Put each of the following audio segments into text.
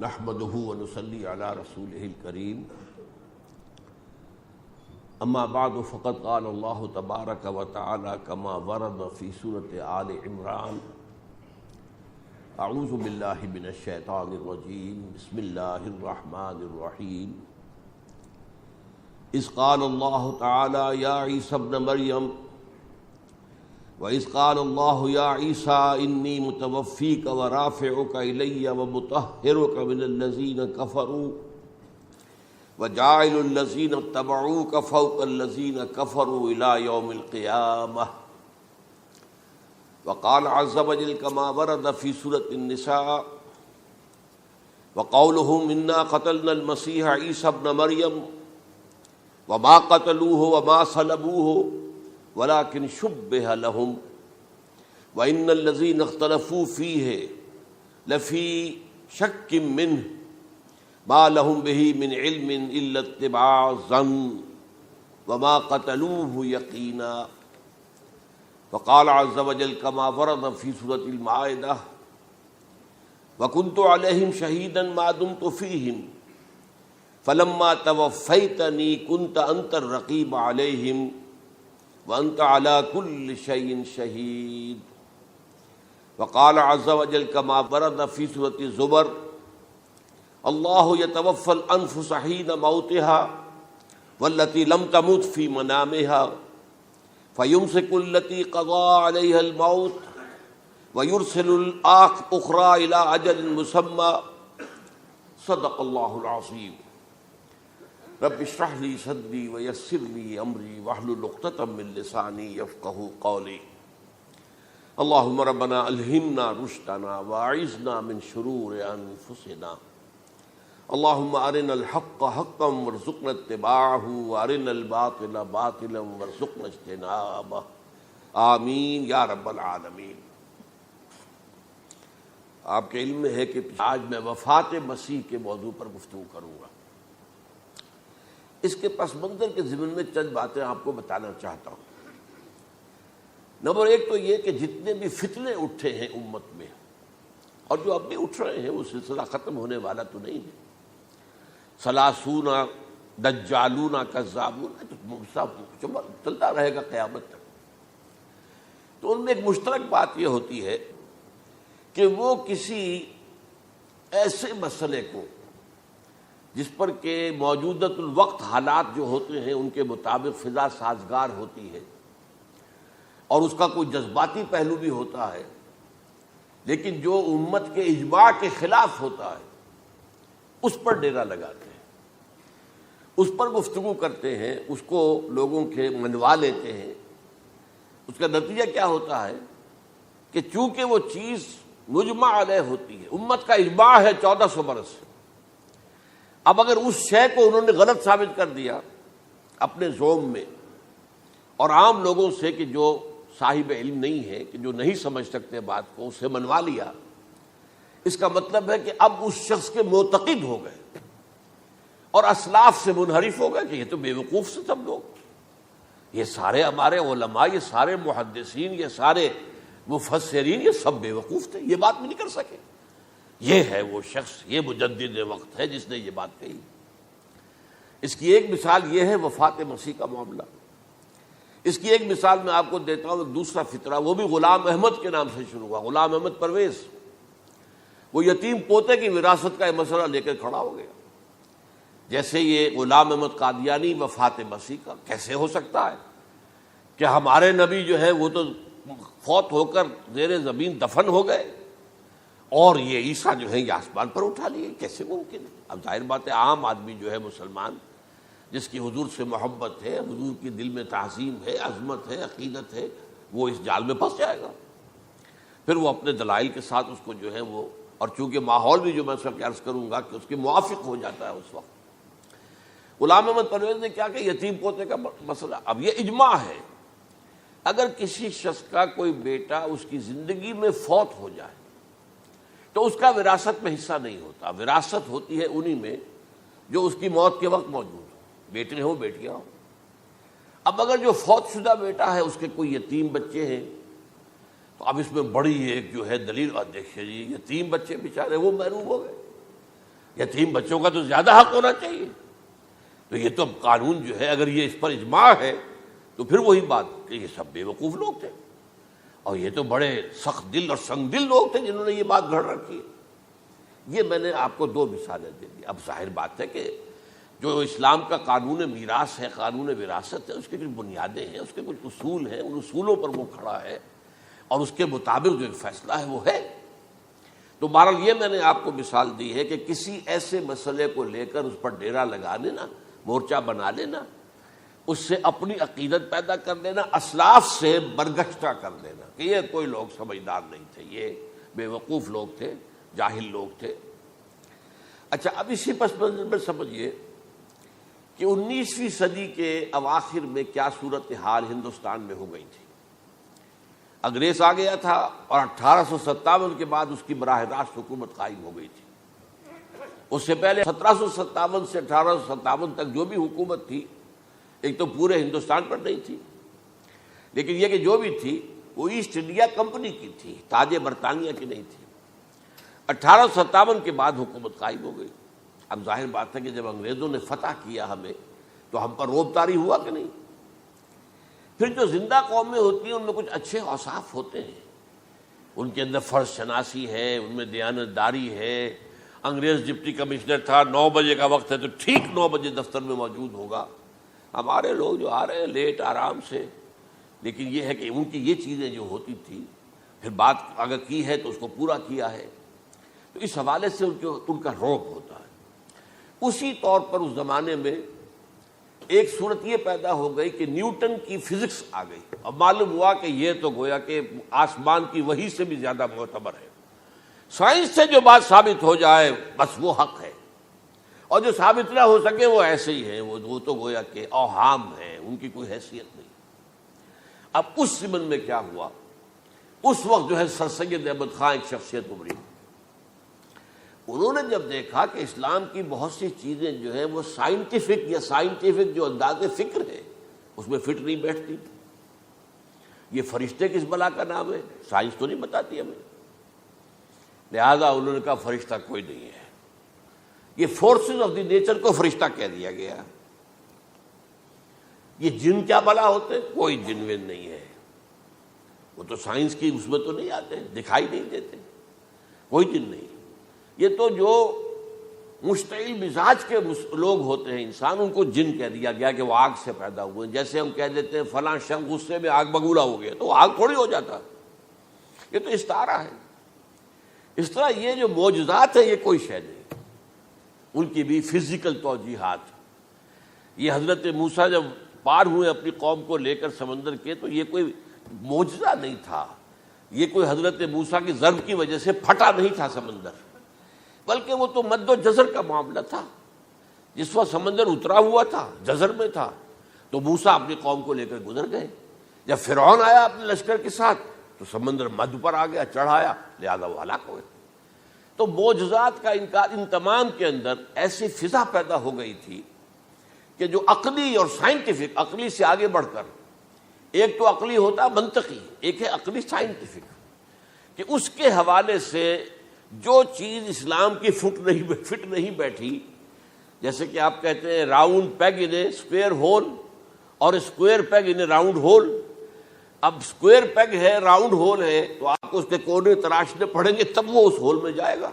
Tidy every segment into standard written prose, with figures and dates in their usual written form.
نحمده ونصلي على رسوله الكريم اما بعد فقد قال الله تبارك وتعالى كما ورد في سورة آل عمران اعوذ بالله من الشیطان الرجیم بسم اللہ الرحمن الرحیم اذ قال الله تعالى يا عيسى ابن مريم وَإِذْ قَالَ اللَّهُ يَا عِيسَىٰ إِنِّي مُتَوَفِّيكَ وَرَافِعُكَ إِلَيَّ وَمُطَهِّرُكَ مِنَ الَّذِينَ كَفَرُوا وَجَاعِلُ الَّذِينَ اتَّبَعُوكَ فَوْقَ الَّذِينَ كَفَرُوا إِلَىٰ يَوْمِ الْقِيَامَةِ وَقَالَ عَزَّ وَجَلَّ كَمَا وَرَدَ فِي سُورَةِ النِّسَاءِ وَقَوْلُهُمْ إِنَّا قَتَلْنَا الْمَسِيحَ عِيسَى ابْنَ مَرْيَمَ وَمَا قَتَلُوهُ وَمَا صَلَبُوهُ ولكن شبه لهم وإن الذين اختلفوا فيه لفي شك منه ما لهم به من علم إلا اتباع الظن وما قتلوه يقينا وقال عز وجل كما ورد في سورة المائدة وكنت عليهم شهيدا ما دمت فيهم فلما توفيتني كنت أنت الرقيب عليهم وَأَنْتَ عَلَى كُلِّ شَيْءٍ شَهِيدٌ وقال عز وجل كما ورد في سورة الزمر الله يتوفى الأنفس حين موتها والتي لم تمت في منامها فيمسك التي قضى عليها الموت ويرسل الأخرى إلى أجل مسمى صدق الله العظيم رب اشرح لي صدري ويسر لي امري واحلل عقدة من لساني يفقهوا قولي اللهم ربنا الهمنا رشدنا واعذنا من شرور انفسنا اللهم ارنا الحق حقا وارزقنا اتباعه وارنا الباطل باطلا وارزقنا اجتنابه آمین یا رب العالمین۔ آپ کے علم میں ہے کہ آج میں وفات مسیح کے موضوع پر گفتگو کروں گا۔ اس کے پس منظر کے ضمن میں چند باتیں آپ کو بتانا چاہتا ہوں۔ نمبر ایک تو یہ کہ جتنے بھی فتنے اٹھے ہیں امت میں اور جو اب بھی اٹھ رہے ہیں وہ سلسلہ ختم ہونے والا تو نہیں ہے۔ ثلاثون دجالون کذابون چلتا رہے گا قیامت تک۔ تو ان میں ایک مشترک بات یہ ہوتی ہے کہ وہ کسی ایسے مسئلے کو جس پر کہ موجودۃ الوقت حالات جو ہوتے ہیں ان کے مطابق فضا سازگار ہوتی ہے اور اس کا کوئی جذباتی پہلو بھی ہوتا ہے، لیکن جو امت کے اجماع کے خلاف ہوتا ہے اس پر ڈیرا لگاتے ہیں، اس پر گفتگو کرتے ہیں، اس کو لوگوں کے منوا لیتے ہیں۔ اس کا نتیجہ کیا ہوتا ہے کہ چونکہ وہ چیز مجمع علیہ ہوتی ہے، امت کا اجماع ہے 1400 برس سے، اب اگر اس شے کو انہوں نے غلط ثابت کر دیا اپنے زوم میں اور عام لوگوں سے کہ جو صاحب علم نہیں ہے، کہ جو نہیں سمجھ سکتے بات کو، اسے منوا لیا، اس کا مطلب ہے کہ اب اس شخص کے معتقد ہو گئے اور اسلاف سے منحرف ہو گئے کہ یہ تو بے وقوف سے سب لوگ، یہ سارے ہمارے علماء، یہ سارے محدثین، یہ سارے مفسرین، یہ سب بے وقوف تھے، یہ بات بھی نہیں کر سکے۔ یہ ہے وہ شخص، یہ مجدد وقت ہے جس نے یہ بات کہی۔ اس کی ایک مثال یہ ہے وفات مسیح کا معاملہ۔ اس کی ایک مثال میں آپ کو دیتا ہوں، ایک دوسرا فطرہ، وہ بھی غلام احمد کے نام سے شروع ہوا، غلام احمد پرویز۔ وہ یتیم پوتے کی وراثت کا یہ مسئلہ لے کر کھڑا ہو گیا۔ جیسے یہ غلام احمد قادیانی وفات مسیح کا کیسے ہو سکتا ہے کہ ہمارے نبی جو ہے وہ تو فوت ہو کر زیر زمین دفن ہو گئے اور یہ عیسیٰ جو ہے یہ آسمان پر اٹھا لیے، کیسے ممکن ہے؟ اب ظاہر بات ہے عام آدمی جو ہے مسلمان جس کی حضور سے محبت ہے، حضور کی دل میں تعظیم ہے، عظمت ہے، عقیدت ہے، وہ اس جال میں پھنس جائے گا۔ پھر وہ اپنے دلائل کے ساتھ اس کو جو ہے وہ، اور چونکہ ماحول بھی جو میں اس وقت عرض کروں گا کہ اس کے موافق ہو جاتا ہے اس وقت۔ غلام احمد پرویز نے کیا کہ یتیم پوتے کا مسئلہ، اب یہ اجماع ہے اگر کسی شخص کا کوئی بیٹا اس کی زندگی میں فوت ہو جائے تو اس کا وراثت میں حصہ نہیں ہوتا، وراثت ہوتی ہے انہی میں جو اس کی موت کے وقت موجود ہو، بیٹے ہوں بیٹیاں ہوں۔ اب اگر جو فوت شدہ بیٹا ہے اس کے کوئی یتیم بچے ہیں تو اب اس میں بڑی ایک جو ہے دلیل، دیکھیے جی یتیم بچے بیچارے وہ محروم ہو گئے، یتیم بچوں کا تو زیادہ حق ہونا چاہیے. تو یہ تو اب قانون جو ہے اگر یہ اس پر اجماع ہے تو پھر وہی بات کہ یہ سب بے وقوف لوگ تھے اور یہ تو بڑے سخت دل اور سنگ دل لوگ تھے جنہوں نے یہ بات گھڑ رکھی ہے. یہ میں نے آپ کو دو مثالیں دے دی. اب ظاہر بات ہے کہ جو اسلام کا قانون میراث ہے، قانون وراثت ہے، اس کے کچھ بنیادیں ہیں، اس کے کچھ اصول ہیں، ان اصولوں پر وہ کھڑا ہے اور اس کے مطابق جو ایک فیصلہ ہے وہ ہے. تو بہرحال یہ میں نے آپ کو مثال دی ہے کہ کسی ایسے مسئلے کو لے کر اس پر ڈیرا لگا لینا، مورچہ بنا لینا، اس سے اپنی عقیدت پیدا کر لینا، اسلاف سے برگشتہ کر دینا کہ یہ کوئی لوگ سمجھدار نہیں تھے، یہ بے وقوف لوگ تھے، جاہل لوگ تھے. اچھا، اب اسی پس منظر میں سمجھیے کہ 19ویں صدی کے اواخر میں کیا صورتحال ہندوستان میں ہو گئی تھی. انگریز آ گیا تھا اور 1857 کے بعد اس کی براہ راست حکومت قائم ہو گئی تھی. اس سے پہلے 1757 سے 1857 تک جو بھی حکومت تھی ایک تو پورے ہندوستان پر نہیں تھی، لیکن یہ کہ جو بھی تھی وہ ایسٹ انڈیا کمپنی کی تھی، تاج برطانیہ کی نہیں تھی. 1857 کے بعد حکومت قائم ہو گئی. اب ظاہر بات ہے کہ جب انگریزوں نے فتح کیا ہمیں تو ہم پر روب طاری ہوا کہ نہیں. پھر جو زندہ قومیں ہوتی ہیں ان میں کچھ اچھے اوصاف ہوتے ہیں، ان کے اندر فرض شناسی ہے، ان میں دیانت داری ہے. انگریز ڈپٹی کمشنر تھا، 9 بجے کا وقت ہے تو ٹھیک 9 بجے دفتر میں موجود ہوگا. ہمارے لوگ جو آ رہے ہیں لیٹ آرام سے، لیکن یہ ہے کہ ان کی یہ چیزیں جو ہوتی تھی پھر بات اگر کی ہے تو اس کو پورا کیا ہے. تو اس حوالے سے ان کا رعب ہوتا ہے. اسی طور پر اس زمانے میں ایک صورت یہ پیدا ہو گئی کہ نیوٹن کی فزکس آ گئی. اب معلوم ہوا کہ یہ تو گویا کہ آسمان کی وحی سے بھی زیادہ معتبر ہے. سائنس سے جو بات ثابت ہو جائے بس وہ حق ہے، اور جو ثابت نہ ہو سکے وہ ایسے ہی ہیں، وہ تو گویا کہ اوہام ہیں، ان کی کوئی حیثیت نہیں. اب اس زمن میں کیا ہوا، اس وقت جو ہے سر سید احمد خان ایک شخصیت ابھری. انہوں نے جب دیکھا کہ اسلام کی بہت سی چیزیں جو ہیں وہ سائنٹیفک جو انداز فکر ہے اس میں فٹ نہیں بیٹھتی. یہ فرشتے کس بلا کا نام ہے، سائنس تو نہیں بتاتی ہمیں. لہذا انہوں نے کہا فرشتہ کوئی نہیں ہے، یہ فورسز آف دی نیچر کو فرشتہ کہہ دیا گیا. یہ جن کیا بلا ہوتے، کوئی جن ون نہیں ہے، وہ تو سائنس کی اس میں تو نہیں آتے، دکھائی نہیں دیتے، کوئی جن نہیں. یہ تو جو مشتعل مزاج کے لوگ ہوتے ہیں انسان، ان کو جن کہہ دیا گیا کہ وہ آگ سے پیدا ہوئے. جیسے ہم کہہ دیتے ہیں فلاں شخص غصے میں آگ بگولا ہو گیا، تو وہ آگ تھوڑی ہو جاتا، یہ تو استعارہ ہے. اس طرح یہ جو معجزات ہیں یہ کوئی شے نہیں، ان کی بھی فزیکل توجیحات. یہ حضرت موسیٰ جب پار ہوئے اپنی قوم کو لے کر سمندر کے تو یہ کوئی معجزہ نہیں تھا، یہ کوئی حضرت موسیٰ کی ضرب کی وجہ سے پھٹا نہیں تھا سمندر، بلکہ وہ تو مد و جزر کا معاملہ تھا. جس وقت سمندر اترا ہوا تھا جزر میں تھا تو موسیٰ اپنی قوم کو لے کر گزر گئے. جب فرعون آیا اپنے لشکر کے ساتھ تو سمندر مد پر آ گیا، چڑھ آیا، لہذا وہ ہلاک ہوئے. تو معجزات کا انکار، ان تمام کے اندر ایسی فضا پیدا ہو گئی تھی کہ جو عقلی اور سائنٹیفک، عقلی سے آگے بڑھ کر، ایک تو عقلی ہوتا منطقی، ایک ہے عقلی سائنٹیفک، کہ اس کے حوالے سے جو چیز اسلام کی فٹ نہیں بیٹھی، جیسے کہ آپ کہتے ہیں round peg in a square hole اور square peg in a round hole. اب اسکوائر پیگ ہے، راؤنڈ ہول ہے، تو آپ کو اس کے کونے تراشنے پڑیں گے تب وہ اس ہول میں جائے گا.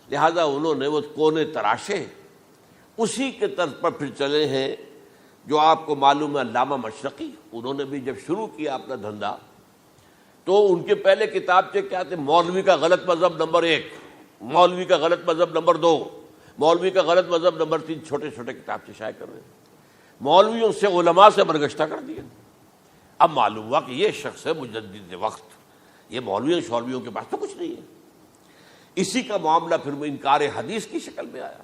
لہذا انہوں نے وہ کونے تراشے، اسی کے طرز پر پھر چلے ہیں. جو آپ کو معلوم ہے علامہ مشرقی، انہوں نے بھی جب شروع کیا اپنا دھندا تو ان کے پہلے کتابچے کیا تھے، مولوی کا غلط مذہب نمبر 1، مولوی کا غلط مذہب نمبر 2، مولوی کا غلط مذہب نمبر 3، چھوٹے چھوٹے کتابچے شائع کر رہے ہیں. مولویوں سے علماء سے برگشتہ کر دیا. اب معلوم ہوا کہ یہ شخص ہے مجدد وقت، یہ مولویوں کے پاس تو کچھ نہیں ہے. اسی کا معاملہ پھر وہ انکار حدیث کی شکل میں آیا،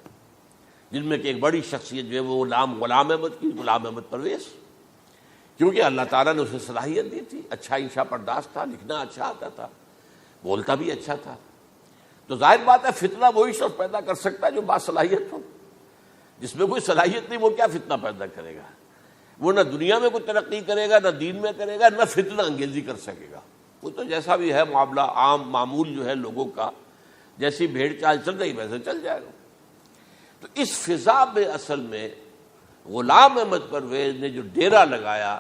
جن میں کہ ایک بڑی شخصیت جو ہے وہ غلام احمد کی، غلام احمد پرویز، کیونکہ اللہ تعالیٰ نے اسے صلاحیت دی تھی، اچھا انشا پرداز تھا، لکھنا اچھا آتا تھا، بولتا بھی اچھا تھا. تو ظاہر بات ہے فتنہ وہی شخص پیدا کر سکتا ہے جو باصلاحیت ہو. جس میں کوئی صلاحیت نہیں وہ کیا فتنہ پیدا کرے گا؟ وہ نہ دنیا میں کوئی ترقی کرے گا، نہ دین میں کرے گا، نہ فتنہ انگیزی کر سکے گا. وہ تو جیسا بھی ہے معاملہ عام معمول جو ہے لوگوں کا، جیسی بھیڑ چال چل رہی ویسے چل جائے گا. تو اس فضا میں اصل میں غلام احمد پرویز نے جو ڈیرا لگایا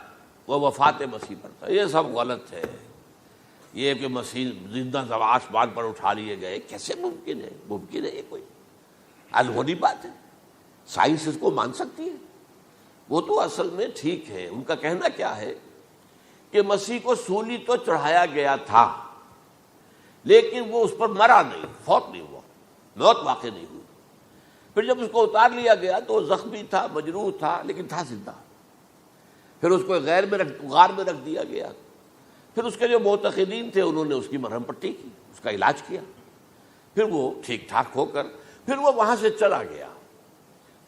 وہ وفات مسیح پر تھا. یہ سب غلط ہے. یہ کہ مسیح زندہ آسمان پر اٹھا لیے گئے کیسے ممکن ہے؟ ممکن ہے یہ کوئی الہونی بات ہے؟ سائنس اس کو مان سکتی ہے؟ وہ تو اصل میں ٹھیک ہے. ان کا کہنا کیا ہے کہ مسیح کو سولی تو چڑھایا گیا تھا لیکن وہ اس پر مرا نہیں، فوت نہیں ہوا، موت واقع نہیں ہوئی. پھر جب اس کو اتار لیا گیا تو وہ زخمی تھا، مجروح تھا، لیکن تھا زندہ. پھر اس کو غار میں رکھ دیا گیا. پھر اس کے جو معتقدین تھے انہوں نے اس کی مرہم پٹی کی، اس کا علاج کیا. پھر وہ ٹھیک ٹھاک ہو کر پھر وہ وہاں سے چلا گیا،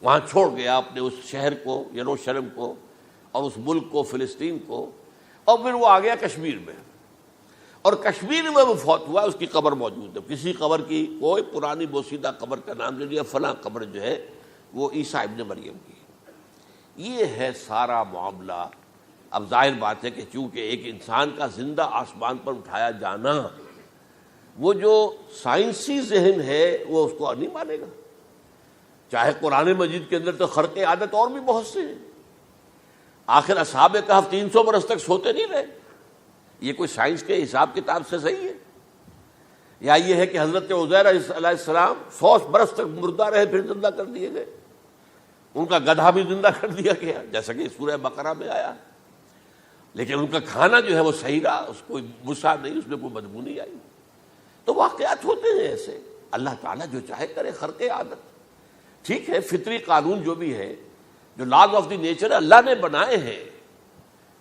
وہاں چھوڑ گیا اپنے اس شہر کو، یروشلم کو، اور اس ملک کو، فلسطین کو، اور پھر وہ آ گیا کشمیر میں. اور کشمیر میں وہ فوت ہوا. اس کی قبر موجود ہے. کسی قبر کی کوئی پرانی بوسیدہ قبر کا نام لے لیا، فلاں قبر جو ہے وہ عیسیٰ ابن مریم کی. یہ ہے سارا معاملہ. اب ظاہر بات ہے کہ چونکہ ایک انسان کا زندہ آسمان پر اٹھایا جانا، وہ جو سائنسی ذہن ہے وہ اس کو نہیں مانے گا. چاہے قرآن مجید کے اندر تو خرق عادت اور بھی بہت سے ہیں. آخر اصحاب کہف 300 برس تک سوتے نہیں رہے. یہ کوئی سائنس کے حساب کتاب سے صحیح ہے؟ یا یہ ہے کہ حضرت عزیر علیہ السلام 100 برس تک مردہ رہے پھر زندہ کر دیے گئے؟ ان کا گدھا بھی زندہ کر دیا گیا جیسا کہ سورہ بقرہ میں آیا. لیکن ان کا کھانا جو ہے وہ صحیح رہا، اس کو غصہ نہیں، اس میں کوئی بدبو نہیں آئی. تو واقعات ہوتے ہیں ایسے. اللہ تعالیٰ جو چاہے کرے. خرق عادت ٹھیک ہے، فطری قانون جو بھی ہے، جو لاز آف دی نیچر اللہ نے بنائے ہیں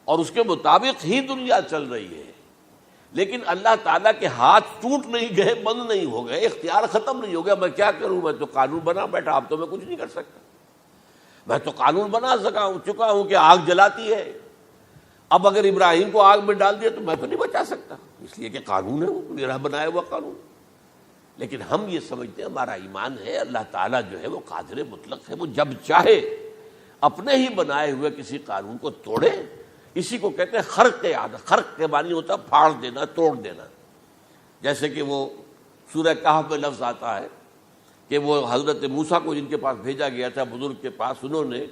اور اس کے مطابق ہی دنیا چل رہی ہے. لیکن اللہ تعالیٰ کے ہاتھ ٹوٹ نہیں گئے، بند نہیں ہو گئے، اختیار ختم نہیں ہو گیا. میں کیا کروں؟ میں تو قانون بنا بیٹھا، اب تو میں کچھ نہیں کر سکتا. میں تو قانون بنا چکا ہوں کہ آگ جلاتی ہے. اب اگر ابراہیم کو آگ میں ڈال دیا تو میں تو نہیں بچا سکتا، اس لیے کہ قانون ہے، وہ میرا بنایا ہوا قانون. لیکن ہم یہ سمجھتے ہیں، ہمارا ایمان ہے اللہ تعالیٰ جو ہے وہ قادر مطلق ہے. وہ جب چاہے اپنے ہی بنائے ہوئے کسی قانون کو توڑے. اسی کو کہتے ہیں خرق عادت. خرق کے معنی ہوتا ہے پھاڑ دینا، توڑ دینا. جیسے کہ وہ سورہ کہف میں لفظ آتا ہے کہ وہ حضرت موسیٰ کو جن کے پاس بھیجا گیا تھا، بزرگ کے پاس، انہوں نے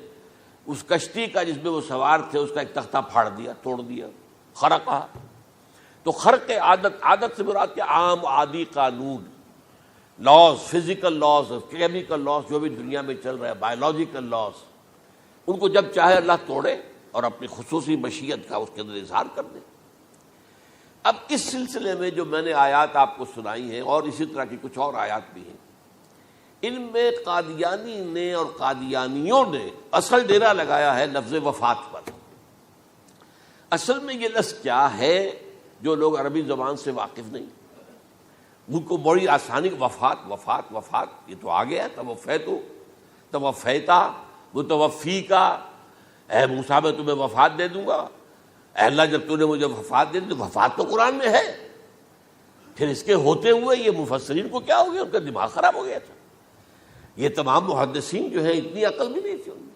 اس کشتی کا جس میں وہ سوار تھے اس کا ایک تختہ پھاڑ دیا، توڑ دیا. خرقہ. تو خرق عادت سے مراد کیا؟ عام عادی قانون، laws, physical laws, chemical laws جو بھی دنیا میں چل رہا ہے، بایولوجیکل لاز، ان کو جب چاہے اللہ توڑے اور اپنی خصوصی مشیت کا اس کے اندر اظہار کر دے. اب اس سلسلے میں جو میں نے آیات آپ کو سنائی ہیں اور اسی طرح کی کچھ اور آیات بھی ہیں، ان میں قادیانی نے اور قادیانیوں نے اصل ڈیرا لگایا ہے لفظ وفات پر. اصل میں یہ لفظ کیا ہے جو لوگ عربی زبان سے واقف نہیں، ان کو بڑی آسانی، وفات وفات وفات، یہ تو آ گیا. توفیتو، توفیتا، متوفی کا. اے موسیٰ میں تمہیں وفات دے دوں گا. اے اللہ جب تو نے مجھے وفات دے دی تو وفات تو قرآن میں ہے. پھر اس کے ہوتے ہوئے یہ مفسرین کو کیا ہو گیا؟ ان کا دماغ خراب ہو گیا تھا. یہ تمام محدثین جو ہیں اتنی عقل بھی نہیں تھی ان میں.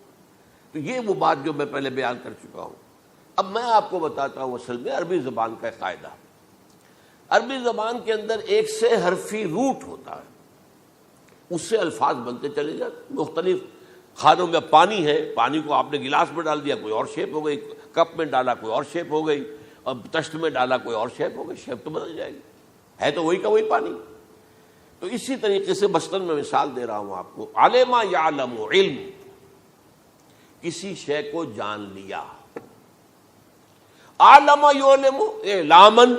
تو یہ وہ بات جو میں پہلے بیان کر چکا ہوں. اب میں آپ کو بتاتا ہوں اصل میں عربی زبان کا قاعدہ. عربی زبان کے اندر ایک سے حرفی روٹ ہوتا ہے، اس سے الفاظ بنتے چلے جاتے. مختلف کھانوں میں پانی ہے، پانی کو آپ نے گلاس میں ڈال دیا کوئی اور شیپ ہو گئی، کپ میں ڈالا کوئی اور شیپ ہو گئی، اور تشت میں ڈالا کوئی اور شیپ ہو گئی. شیپ تو بدل جائے گی، ہے تو وہی کا وہی پانی. تو اسی طریقے سے مثلاً میں مثال دے رہا ہوں آپ کو. علم یعلم، علم، کسی شے کو جان لیا. علم یعلم اعلامن،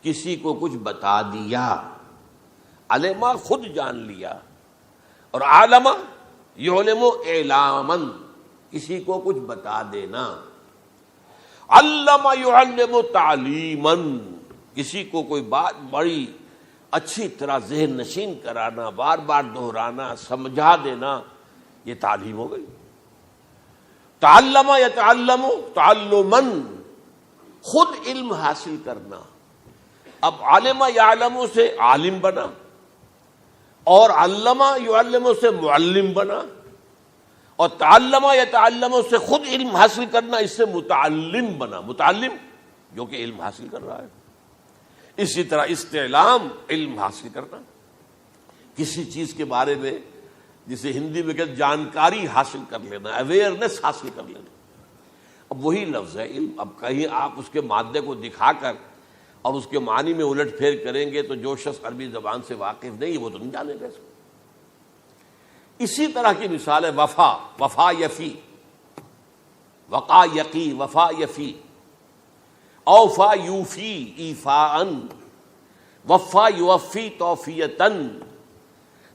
کسی کو کچھ بتا دیا. علم خود جان لیا، اور علم یعلم اعلامن، کسی کو کچھ بتا دینا. علم یعلم تعلیمن، کسی کو کوئی بات بڑی اچھی طرح ذہن نشین کرانا، بار بار دہرانا، سمجھا دینا، یہ تعلیم ہو گئی. تعلم یتعلم تعلمن، خود علم حاصل کرنا. اب علم یعلم سے عالم بنا، اور علم یعلم سے معلم بنا، اور تعلم یتعلم سے خود علم حاصل کرنا، اس سے متعلم بنا. متعلم جو کہ علم حاصل کر رہا ہے. اسی طرح استعلام، علم حاصل کرنا، کسی چیز کے بارے میں جسے ہندی میں کہتے جانکاری حاصل کر لینا، اویئرنیس حاصل کر لینا. اب وہی لفظ ہے علم. اب کہیں آپ اس کے مادے کو دکھا کر اور اس کے معنی میں الٹ پھیر کریں گے تو جو شخص عربی زبان سے واقف نہیں وہ تو نہیں جانے گا اس کو. اسی طرح کی مثال ہے وفا، وفا یفی، وقا یقی، وفا یفی، اوفا یوفی ایفاءن، وفا یوفی توفیتن،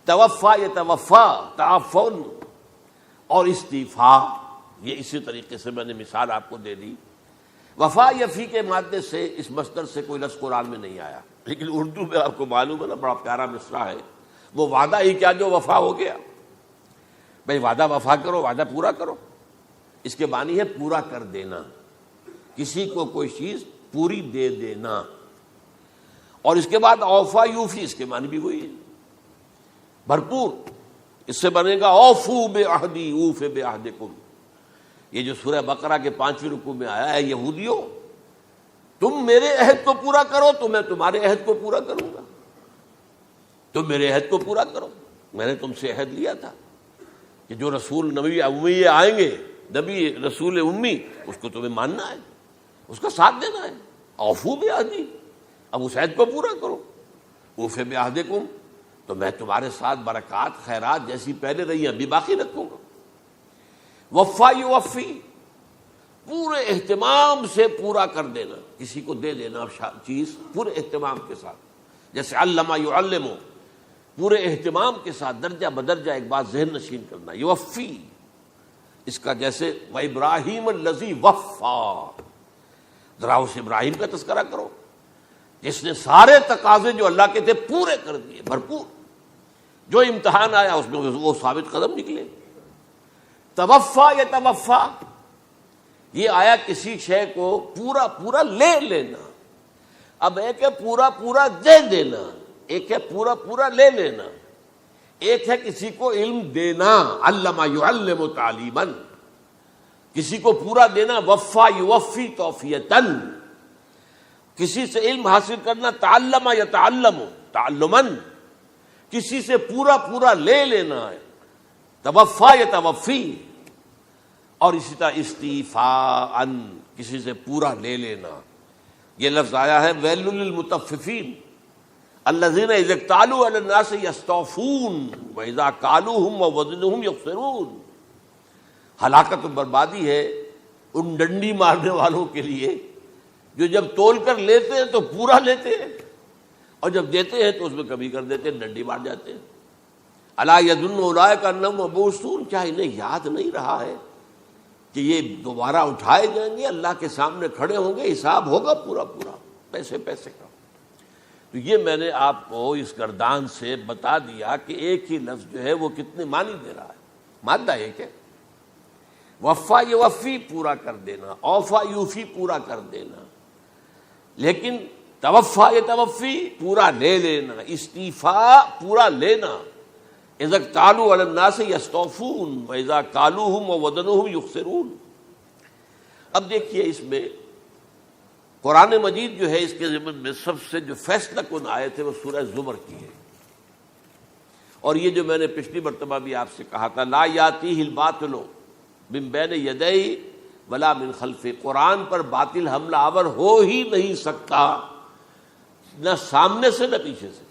توفا یتوفا تعفن، اور استیفا. یہ اسی طریقے سے میں نے مثال آپ کو دے دی. وفا یفی کے مادے سے اس مصدر سے کوئی لفظ قرآن میں نہیں آیا، لیکن اردو میں آپ کو معلوم ہے نا بڑا پیارا مصرع ہے، وہ وعدہ ہی کیا جو وفا ہو گیا. بھئی وعدہ وفا کرو، وعدہ پورا کرو. اس کے معنی ہے پورا کر دینا، کسی کو کوئی چیز پوری دے دینا. اور اس کے بعد اوفا یوفی، اس کے معنی بھی وہی ہے، بھرپور. اس سے بنے گا اوفو بعہدی اوف بعہدکم. یہ جو سورہ بقرہ کے 5ویں رکوع میں آیا ہے، یہودیوں تم میرے عہد کو پورا کرو تو میں تمہارے عہد کو پورا کروں گا. تم میرے عہد کو پورا کرو. میں نے تم سے عہد لیا تھا کہ جو رسول نبی امی آئیں گے، نبی رسول امی، اس کو تمہیں ماننا ہے، اس کا ساتھ دینا ہے. اوفو بعہدی، اب اس عہد کو پورا کرو. اوف بعہدکم، تو میں تمہارے ساتھ برکات خیرات جیسی پہلے رہی ابھی باقی رکھوں گا. وفا یوفی، پورے اہتمام سے پورا کر دینا، کسی کو دے دینا چیز پورے اہتمام کے ساتھ. جیسے علمہ یعلم، پورے اہتمام کے ساتھ درجہ بدرجہ ایک بات ذہن نشین کرنا. یوفی، اس کا جیسے وَإِبْرَاهِيمَ الَّذِي وَفَّى، ذرا اس ابراہیم کا تذکرہ کرو جس نے سارے تقاضے جو اللہ کے تھے پورے کر دیے، بھرپور. جو امتحان آیا اس میں وہ ثابت قدم نکلے. توفا یا توفا، یہ آیا کسی شے کو پورا پورا لے لینا. اب ایک ہے پورا پورا دے دینا، ایک ہے پورا پورا لے لینا. ایک ہے کسی کو علم دینا، علمہ یعلم تعلیما، کسی کو پورا دینا. وفا یوفی توفیتن، کسی سے علم حاصل کرنا. تعلم یتعلم تعلما، کسی سے پورا پورا لے لینا ہے. توفا یتوفی، اور اسی طرح استیفاء، کسی سے پورا لے لینا. یہ لفظ آیا ہے ویل للمطففین الذین اذا اکتالوا علی الناس یستوفون واذا کالوہم ووزنوہم یخسرون. ہلاکت و بربادی ہے ان ڈنڈی مارنے والوں کے لیے جو جب تول کر لیتے ہیں تو پورا لیتے ہیں، اور جب دیتے ہیں تو اس میں کمی کر دیتے ہیں، ڈنڈی مار جاتے ہیں. الا یظن اولئک انہم مبعوثون، کیا انہیں یاد نہیں رہا ہے کہ یہ دوبارہ اٹھائے جائیں گے، اللہ کے سامنے کھڑے ہوں گے، حساب ہوگا پورا پورا پیسے پیسے کا. تو یہ میں نے آپ کو اس گردان سے بتا دیا کہ ایک ہی لفظ جو ہے وہ کتنے معنی دے رہا ہے. مادہ ایک ہے، وفا یوفی پورا کر دینا، اوفا یوفی پورا کر دینا. لیکن توفا یتوفی پورا لے لینا، استیفاء پورا لینا. اذا اکتالوا علی الناس یستوفون واذا کالوہم ووزنوہم یخسرون. اب دیکھیے اس میں قرآن مجید جو ہے اس کے ضمن میں سب سے جو فیصلہ کن آیت ہے وہ سورہ زمر کی ہے. اور یہ جو میں نے پچھلی مرتبہ بھی آپ سے کہا تھا، لا یاتیہ الباطل من بین یدیہ ولا من خلفہ، قرآن پر باطل حملہ آور ہو ہی نہیں سکتا، نہ سامنے سے نہ پیچھے سے.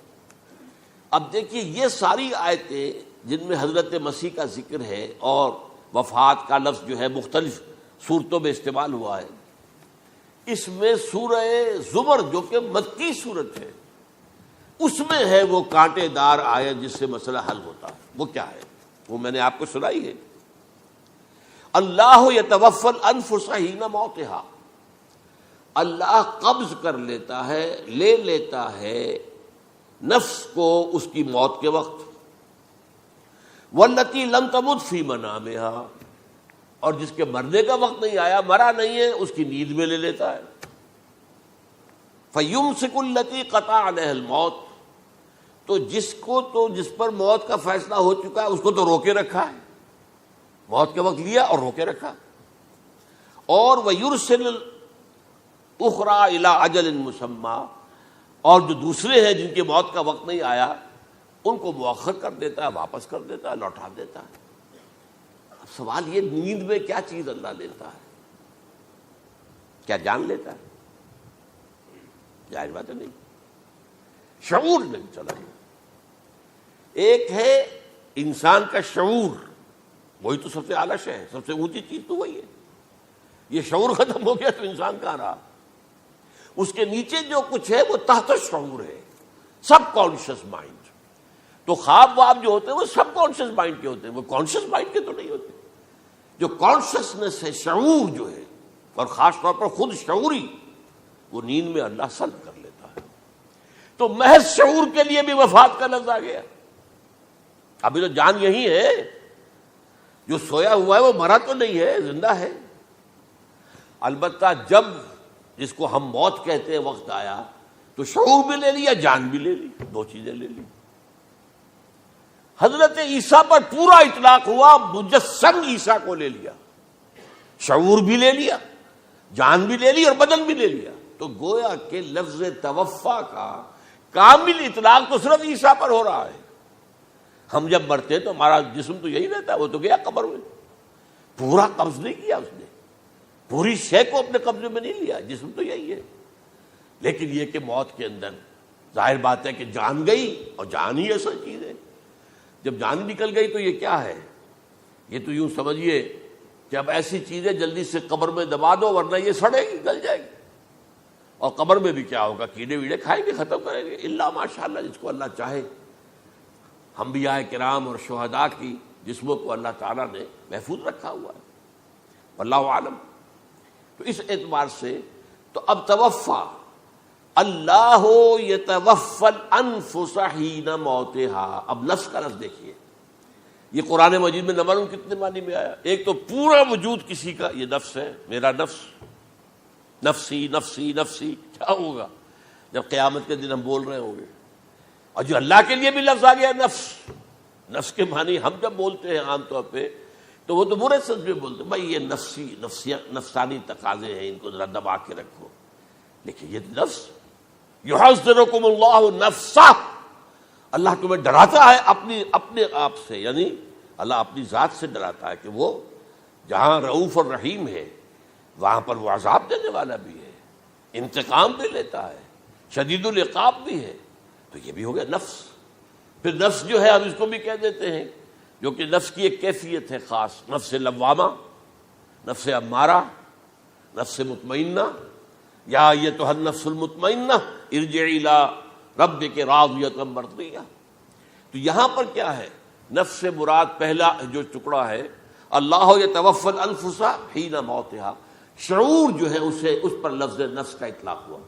اب دیکھیے یہ ساری آیتیں جن میں حضرت مسیح کا ذکر ہے اور وفات کا لفظ جو ہے مختلف صورتوں میں استعمال ہوا ہے، اس میں سورہ زمر جو کہ مکی صورت ہے اس میں ہے وہ کانٹے دار آیت جس سے مسئلہ حل ہوتا ہے. وہ کیا ہے؟ وہ میں نے آپ کو سنائی ہے. اللہ یتوفی الانفس حین موتہا، اللہ قبض کر لیتا ہے، لے لیتا ہے نفس کو اس کی موت کے وقت. واللتی لم تمت فی منامہا، اور جس کے مرنے کا وقت نہیں آیا، مرا نہیں ہے، اس کی نیند میں لے لیتا ہے. فیمسک التی قطع علیہ الموت، تو جس پر موت کا فیصلہ ہو چکا ہے اس کو تو روکے رکھا ہے، موت کے وقت لیا اور روکے رکھا. اور ویرسل اخری الی اجل مسمی، اور جو دوسرے ہیں جن کی موت کا وقت نہیں آیا ان کو مؤخر کر دیتا ہے، واپس کر دیتا ہے، لوٹا دیتا ہے۔ اب سوال یہ، نیند میں کیا چیز اللہ لیتا ہے؟ کیا جان لیتا ہے؟ ظاہر بات ہے نہیں، شعور نہیں چلا۔ ایک ہے انسان کا شعور، وہی تو سب سے اعلیٰ شے ہے، سب سے اونچی چیز تو وہی ہے۔ یہ شعور ختم ہو گیا تو انسان کہاں رہا؟ اس کے نیچے جو کچھ ہے وہ تحت شعور ہے، سب کانشیس مائنڈ۔ تو خواب واب جو ہوتے ہیں وہ سب کانشیس مائنڈ کے ہوتے ہیں، وہ کانشیس مائنڈ کے تو نہیں ہوتے۔ جو کانشیسنس ہے، شعور جو ہے، اور خاص طور پر خود شعوری، وہ نیند میں اللہ سلب کر لیتا ہے۔ تو محض شعور کے لیے بھی وفات کا لفظ آ گیا۔ ابھی تو جان یہی ہے، جو سویا ہوا ہے وہ مرا تو نہیں ہے، زندہ ہے۔ البتہ جب جس کو ہم موت کہتے ہیں وقت آیا تو شعور بھی لے لیا، جان بھی لے لی، دو چیزیں لے لی۔ حضرت عیسیٰ پر پورا اطلاق ہوا، مجسم عیسیٰ کو لے لیا، شعور بھی لے لیا، جان بھی لے لی اور بدن بھی لے لیا۔ تو گویا کہ لفظ توفا کا کامل اطلاق تو صرف عیسیٰ پر ہو رہا ہے۔ ہم جب مرتے تو ہمارا جسم تو یہی رہتا ہے، وہ تو گیا قبر میں، پورا قبض نہیں کیا اس نے، پوری شے کو اپنے قبضے میں نہیں لیا، جسم تو یہی ہے۔ لیکن یہ کہ موت کے اندر ظاہر بات ہے کہ جان گئی، اور جان ہی اصل چیز ہے۔ جب جان نکل گئی تو یہ کیا ہے؟ یہ تو یوں سمجھیے کہ اب ایسی چیزیں جلدی سے قبر میں دبا دو، ورنہ یہ سڑے گی، گل جائے گی۔ اور قبر میں بھی کیا ہوگا؟ کیڑے ویڑے کھائیں گے، ختم کریں گے، الا ماشاءاللہ جس کو اللہ چاہے۔ انبیاء کرام اور شہداء کی جسموں کو اللہ تعالیٰ نے محفوظ رکھا ہوا ہے، واللہ عالم۔ تو اس اعتبار سے تو اب توفا، اللہ یتوفی الانفس حین موتها۔ اب نفس کا لفظ دیکھیے، یہ قرآن مجید میں نمبر کتنے معنی میں آیا؟ ایک تو پورا وجود کسی کا یہ نفس ہے، میرا نفس، نفسی نفسی نفسی۔ کیا ہوگا جب قیامت کے دن ہم بول رہے ہوں گے؟ اور جو اللہ کے لیے بھی لفظ آ گیا نفس، نفس کے معنی ہم جب بولتے ہیں عام طور پہ تو وہ تو برے سمجھ میں بولتے ہیں، بھائی یہ نفسانی تقاضے ہیں، ان کو ذرا دبا کے رکھو۔ لیکن یہ نفس، یحذرکم اللہ نفسہ، اللہ تمہیں ڈراتا ہے اپنے آپ سے، یعنی اللہ اپنی ذات سے ڈراتا ہے کہ وہ جہاں رؤوف اور رحیم ہے وہاں پر وہ عذاب دینے والا بھی ہے، انتقام بھی لیتا ہے، شدید العقاب بھی ہے۔ تو یہ بھی ہو گیا نفس۔ پھر نفس جو ہے ہم اس کو بھی کہہ دیتے ہیں، جو کہ نفس کی ایک کیفیت ہے خاص، نفس لوامہ، نفس امارہ، نفس مطمئنہ، یا ایتھا النفس المطمئنہ ارجعی الی ربک راضیۃ مرضیہ۔ تو یہاں پر کیا ہے؟ نفس سے مراد پہلا جو ٹکڑا ہے، اللہ یتوفی الانفس حین موتها، شعور جو ہے اسے، اس پر لفظ نفس کا اطلاق ہوا۔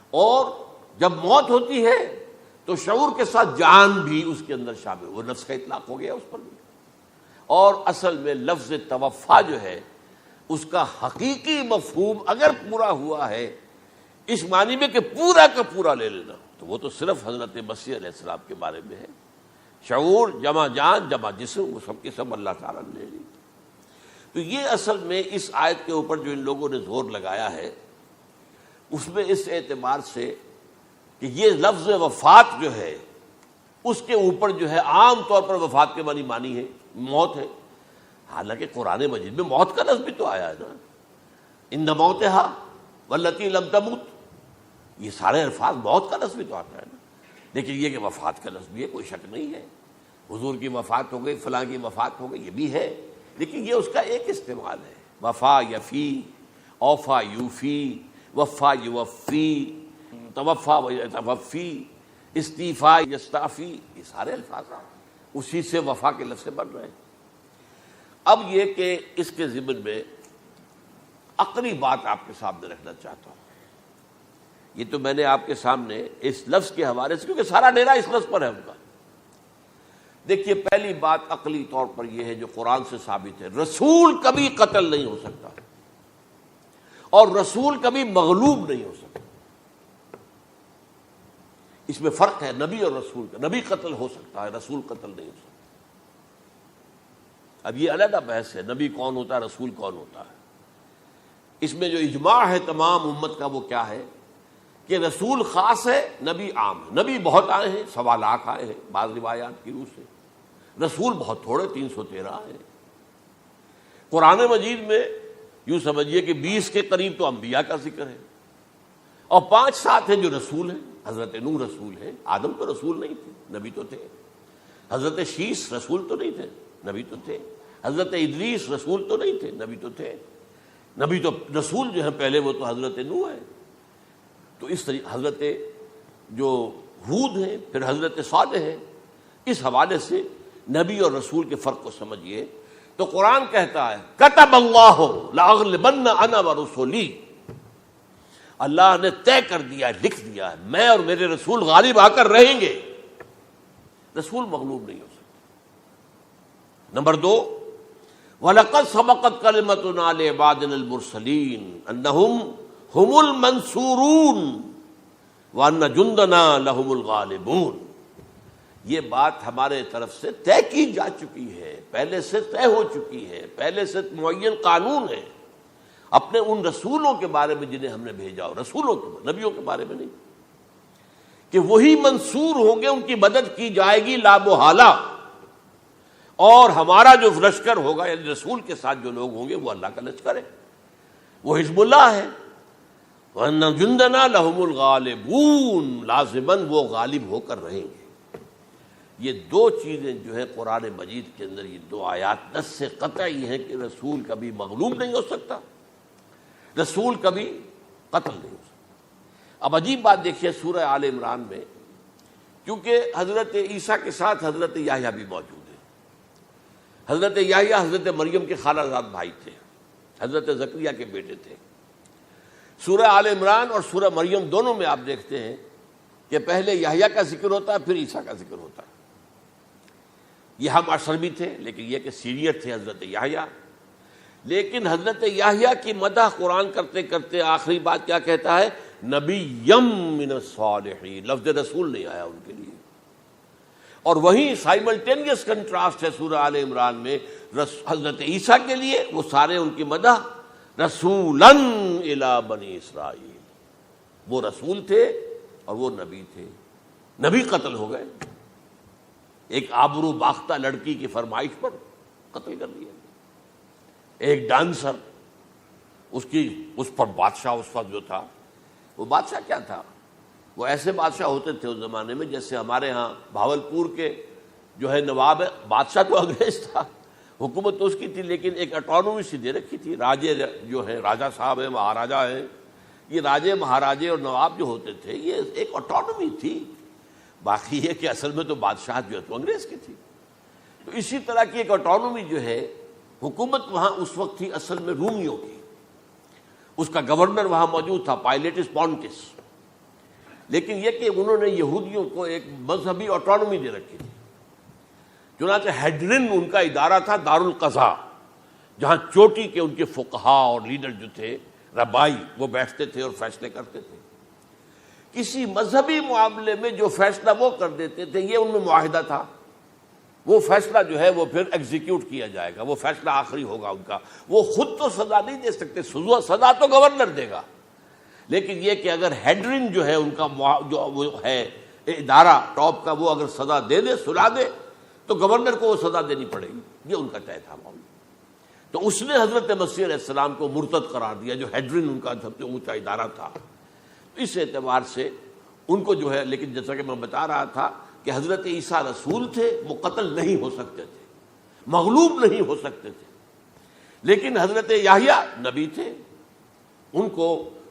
اور جب موت ہوتی ہے تو شعور کے ساتھ جان بھی اس کے اندر شامل، وہ نفس کا اطلاق ہو گیا اس پر بھی۔ اور اصل میں لفظ توفا جو ہے اس کا حقیقی مفہوم اگر پورا ہوا ہے اس معنی میں کہ پورا کا پورا لے لینا، تو وہ تو صرف حضرت مسیح علیہ السلام کے بارے میں ہے۔ شعور جمع جان جمع جسم، وہ سب کے سب اللہ تعالیٰ نے لے لی۔ تو یہ اصل میں اس آیت کے اوپر جو ان لوگوں نے زور لگایا ہے، اس میں اس اعتبار سے کہ یہ لفظ وفات جو ہے اس کے اوپر جو ہے عام طور پر وفات کے معنی ہے موت ہے، حالانکہ قرآن مجید میں موت کا لفظ بھی تو آیا ہے نا، ان موتہا واللتی لم تمت، یہ سارے الفاظ موت کا لفظ بھی تو آتا ہے نا۔ لیکن یہ کہ وفات کا لفظ بھی ہے، کوئی شک نہیں ہے، حضور کی وفات ہو گئی، فلاں کی وفات ہو گئی، یہ بھی ہے، لیکن یہ اس کا ایک استعمال ہے۔ وفا یفی، اوفا یوفی، وفا یوفی، توفا و یتوفی، استیفا یستعفی، یہ سارے الفاظ اسی سے وفا کے لفظ سے بن رہے ہیں۔ اب یہ کہ اس کے ضمن میں عقلی بات آپ کے سامنے رکھنا چاہتا ہوں۔ یہ تو میں نے آپ کے سامنے اس لفظ کے حوالے سے، کیونکہ سارا ڈیرا اس لفظ پر ہے ان کا۔ دیکھیے پہلی بات عقلی طور پر یہ ہے جو قرآن سے ثابت ہے، رسول کبھی قتل نہیں ہو سکتا اور رسول کبھی مغلوب نہیں ہو سکتا۔ اس میں فرق ہے نبی اور رسول کا، نبی قتل ہو سکتا ہے، رسول قتل نہیں ہو سکتا۔ اب یہ علیحدہ بحث ہے، نبی کون ہوتا ہے، رسول کون ہوتا ہے۔ اس میں جو اجماع ہے تمام امت کا وہ کیا ہے کہ رسول خاص ہے، نبی عام ہے۔ نبی بہت آئے ہیں، 1.25 لاکھ آئے ہیں بعض روایات کی روح سے، رسول بہت تھوڑے 313 آئے ہیں۔ قرآن مجید میں یوں سمجھیے کہ 20 کے قریب تو انبیاء کا ذکر ہے، اور 5-7 ہیں جو رسول ہیں۔ حضرت نوح رسول ہیں، آدم تو رسول نہیں تھے، نبی تو تھے۔ حضرت شیس رسول تو نہیں تھے، نبی تو تھے۔ حضرت ادریس رسول تو نہیں تھے، نبی تو تھے۔ نبی تو رسول جو ہے پہلے وہ تو حضرت نوح ہے۔ تو اس طریقے حضرت جو ہود ہیں، پھر حضرت صالح ہیں۔ اس حوالے سے نبی اور رسول کے فرق کو سمجھیے تو قرآن کہتا ہے کتب اللہ لاغلبن انا ورسلی، اللہ نے طے کر دیا، لکھ دیا ہے میں اور میرے رسول غالب آ کر رہیں گے۔ رسول مغلوب نہیں ہو سکتے۔ نمبر 2، وَلَقَدْ سَبَقَتْ كَلِمَتُنَا لِعِبَادِنَا الْمُرْسَلِينَ أَنَّهُمْ هُمُ الْمَنْصُورُونَ وَأَنَّ جُنْدَنَا لَهُمُ الْغَالِبُونَ، یہ بات ہمارے طرف سے طے کی جا چکی ہے، پہلے سے طے ہو چکی ہے، پہلے سے معین قانون ہے اپنے ان رسولوں کے بارے میں جنہیں ہم نے بھیجا، اور رسولوں کے نبیوں کے بارے میں نہیں، کہ وہی منصور ہوں گے، ان کی مدد کی جائے گی لا محالہ، اور ہمارا جو لشکر ہوگا یعنی رسول کے ساتھ جو لوگ ہوں گے وہ اللہ کا لشکر ہے، وہ حزب اللہ ہے۔ وَأَنَّ جُنْدَنَا لَهُمُ الْغَالِبُونَ، لازماً وہ غالب ہو کر رہیں گے۔ یہ 2 چیزیں جو ہے قرآن مجید کے اندر، یہ 2 آیات نص سے قطعی ہیں کہ رسول کبھی مغلوب نہیں ہو سکتا، رسول کبھی قتل نہیں ہو سکتا۔ اب عجیب بات دیکھیے سورہ آل عمران میں، کیونکہ حضرت عیسیٰ کے ساتھ حضرت یحییٰ بھی موجود ہیں۔ حضرت یحییٰ حضرت مریم کے خالہ زاد بھائی تھے، حضرت زکریا کے بیٹے تھے۔ سورہ آل عمران اور سورہ مریم دونوں میں آپ دیکھتے ہیں کہ پہلے یحییٰ کا ذکر ہوتا ہے، پھر عیسیٰ کا ذکر ہوتا ہے۔ یہ ہم عصر بھی تھے، لیکن یہ کہ سینئر تھے حضرت یحییٰ۔ لیکن حضرت یحییٰ کی مدح قرآن کرتے کرتے آخری بات کیا کہتا ہے؟ نبیم من الصالحین، لفظ رسول نہیں آیا ان کے لیے۔ اور وہیں سائملٹینیس کنٹراسٹ ہے سورہ آل عمران میں حضرت عیسیٰ کے لیے، وہ سارے ان کی مدح رسولاً الی بنی اسرائیل، وہ رسول تھے اور وہ نبی تھے۔ نبی قتل ہو گئے، ایک آبرو باختہ لڑکی کی فرمائش پر قتل کر دیا۔ ایک ڈانسر، اس پر بادشاہ اس وقت جو تھا، وہ بادشاہ کیا تھا؟ وہ ایسے بادشاہ ہوتے تھے اس زمانے میں جیسے ہمارے ہاں بھاولپور کے جو ہے نواب ہے، بادشاہ تو انگریز تھا، حکومت تو اس کی تھی، لیکن ایک اٹانومی سی دے رکھی تھی۔ راجے جو ہے، راجا صاحب ہیں، مہاراجا ہیں، یہ راجے مہاراجے اور نواب جو ہوتے تھے یہ ایک اٹانومی تھی، باقی یہ کہ اصل میں تو بادشاہ جو ہے تو انگریز کی تھی۔ تو اسی طرح کی ایک اٹانومی جو ہے حکومت وہاں اس وقت تھی اصل میں رومیوں کی، اس کا گورنر وہاں موجود تھا پائلیٹس پونٹس، لیکن یہ کہ انہوں نے یہودیوں کو ایک مذہبی اٹانومی دے رکھی تھی۔ چنانچہ ہیڈرن ان کا ادارہ تھا، دارالقضاء، جہاں چوٹی کے ان کے فقہا اور لیڈر جو تھے، ربائی، وہ بیٹھتے تھے اور فیصلے کرتے تھے۔ کسی مذہبی معاملے میں جو فیصلہ وہ کر دیتے تھے یہ ان میں معاہدہ تھا، وہ فیصلہ جو ہے وہ پھر ایگزیکیوٹ کیا جائے گا، وہ فیصلہ آخری ہوگا ان کا۔ وہ خود تو سزا نہیں دے سکتے، سزا تو گورنر دے گا، لیکن یہ کہ اگر ہیڈرن جو ہے ان کا جو وہ ہے ادارہ ٹاپ کا، وہ اگر سزا دے دے، سلا دے، تو گورنر کو وہ سزا دینی پڑے گی، یہ ان کا طے تھا معاملہ۔ تو اس نے حضرت مسیح علیہ السلام کو مرتد قرار دیا، جو ہیڈرن ان کا سب سے اونچا ادارہ تھا۔ اس اعتبار سے ان کو جو ہے، لیکن جیسا کہ میں بتا رہا تھا کہ حضرت عیسیٰ رسول تھے، وہ قتل نہیں ہو سکتے تھے، مغلوب نہیں ہو سکتے تھے، لیکن حضرت یحییٰ نبی تھے، ان کو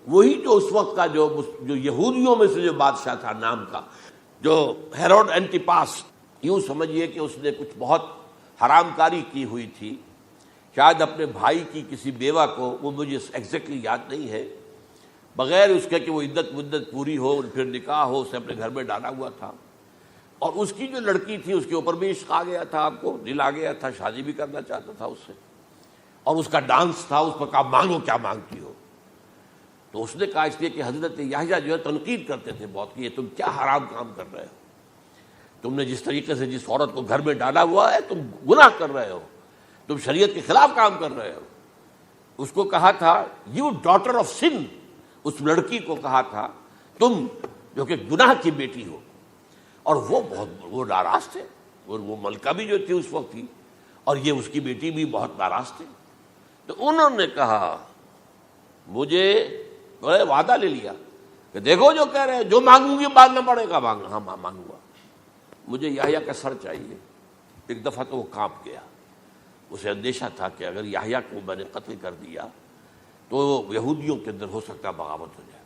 وہی جو اس وقت کا جو یہودیوں میں سے جو بادشاہ تھا نام کا، جو ہیروڈ اینٹیپاس، یوں سمجھیے کہ اس نے کچھ بہت حرام کاری کی ہوئی تھی، شاید اپنے بھائی کی کسی بیوہ کو، وہ مجھے ایگزیکٹلی یاد نہیں ہے، بغیر اس کے کہ وہ عدت مدت پوری ہو پھر نکاح ہو، اسے اپنے گھر میں ڈالا ہوا تھا، اور اس کی جو لڑکی تھی اس کے اوپر بھی عشق آ گیا تھا، آپ کو دل آ گیا تھا، شادی بھی کرنا چاہتا تھا اس سے، اور اس کا ڈانس تھا، اس پر کہا مانگو کیا مانگتی ہو۔ تو اس نے کہا، اس لیے کہ حضرت یحییٰ جو ہے تنقید کرتے تھے بہت کہ یہ تم کیا حرام کام کر رہے ہو، تم نے جس طریقے سے جس عورت کو گھر میں ڈالا ہوا ہے تم گناہ کر رہے ہو، تم شریعت کے خلاف کام کر رہے ہو۔ اس کو کہا تھا یو ڈاٹر آف سن، اس لڑکی کو کہا تھا تم جو کہ گناہ کی بیٹی ہو. اور وہ ناراض تھے, اور وہ ملکہ بھی جو تھی اس وقت تھی, اور یہ اس کی بیٹی بھی بہت ناراض تھے. تو انہوں نے کہا, مجھے وعدہ لے لیا کہ دیکھو جو کہہ رہے ہیں, جو مانگوں گی مانگنا پڑے گا. ہاں مانگوں گا, مجھے یحییٰ کا سر چاہیے. ایک دفعہ تو وہ کانپ گیا, اسے اندیشہ تھا کہ اگر یحییٰ کو میں نے قتل کر دیا تو یہودیوں کے اندر ہو سکتا بغاوت ہو جائے.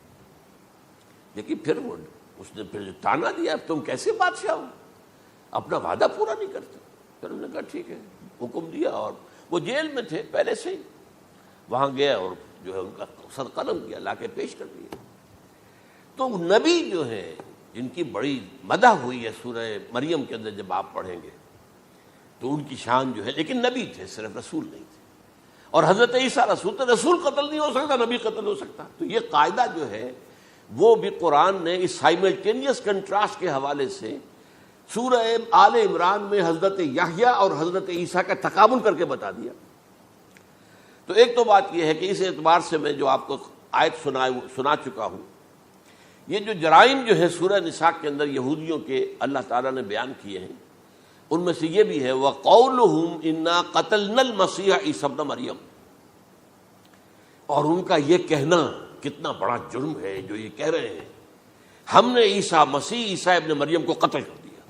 لیکن پھر اس نے پھر تانا دیا, تم کیسے بادشاہ ہو, اپنا وعدہ پورا نہیں کرتے. پھر انہوں نے کہا ٹھیک ہے, حکم دیا. اور وہ جیل میں تھے پہلے سے ہی, وہاں گیا اور جو ہے ان کا سر قلم کیا, لا کے پیش کر دیا. تو نبی جو ہے جن کی بڑی مدح ہوئی ہے سورہ مریم کے اندر, جب آپ پڑھیں گے تو ان کی شان جو ہے, لیکن نبی تھے, صرف رسول نہیں تھے. اور حضرت عیسیٰ رسول تھے, رسول قتل نہیں ہو سکتا, نبی قتل ہو سکتا. تو یہ قاعدہ جو ہے وہ بھی قرآن نے اس سائملٹینیس کنٹراسٹ کے حوالے سے سورہ آل عمران میں حضرت یحییٰ اور حضرت عیسیٰ کا تقابل کر کے بتا دیا. تو ایک تو بات یہ ہے کہ اس اعتبار سے میں جو آپ کو آیت سنا چکا ہوں, یہ جو جرائم جو ہے سورہ نساء کے اندر یہودیوں کے اللہ تعالیٰ نے بیان کیے ہیں, ان میں سے یہ بھی ہے وَقَوْلُهُمْ إِنَّا قَتَلْنَا الْمَسِيحَ عِيسَى ابْنَ مَرْيَمَ. اور ان کا یہ کہنا کتنا بڑا جرم ہے جو یہ کہہ رہے ہیں, ہم نے عیسیٰ ابن مریم کو قتل کر دیا.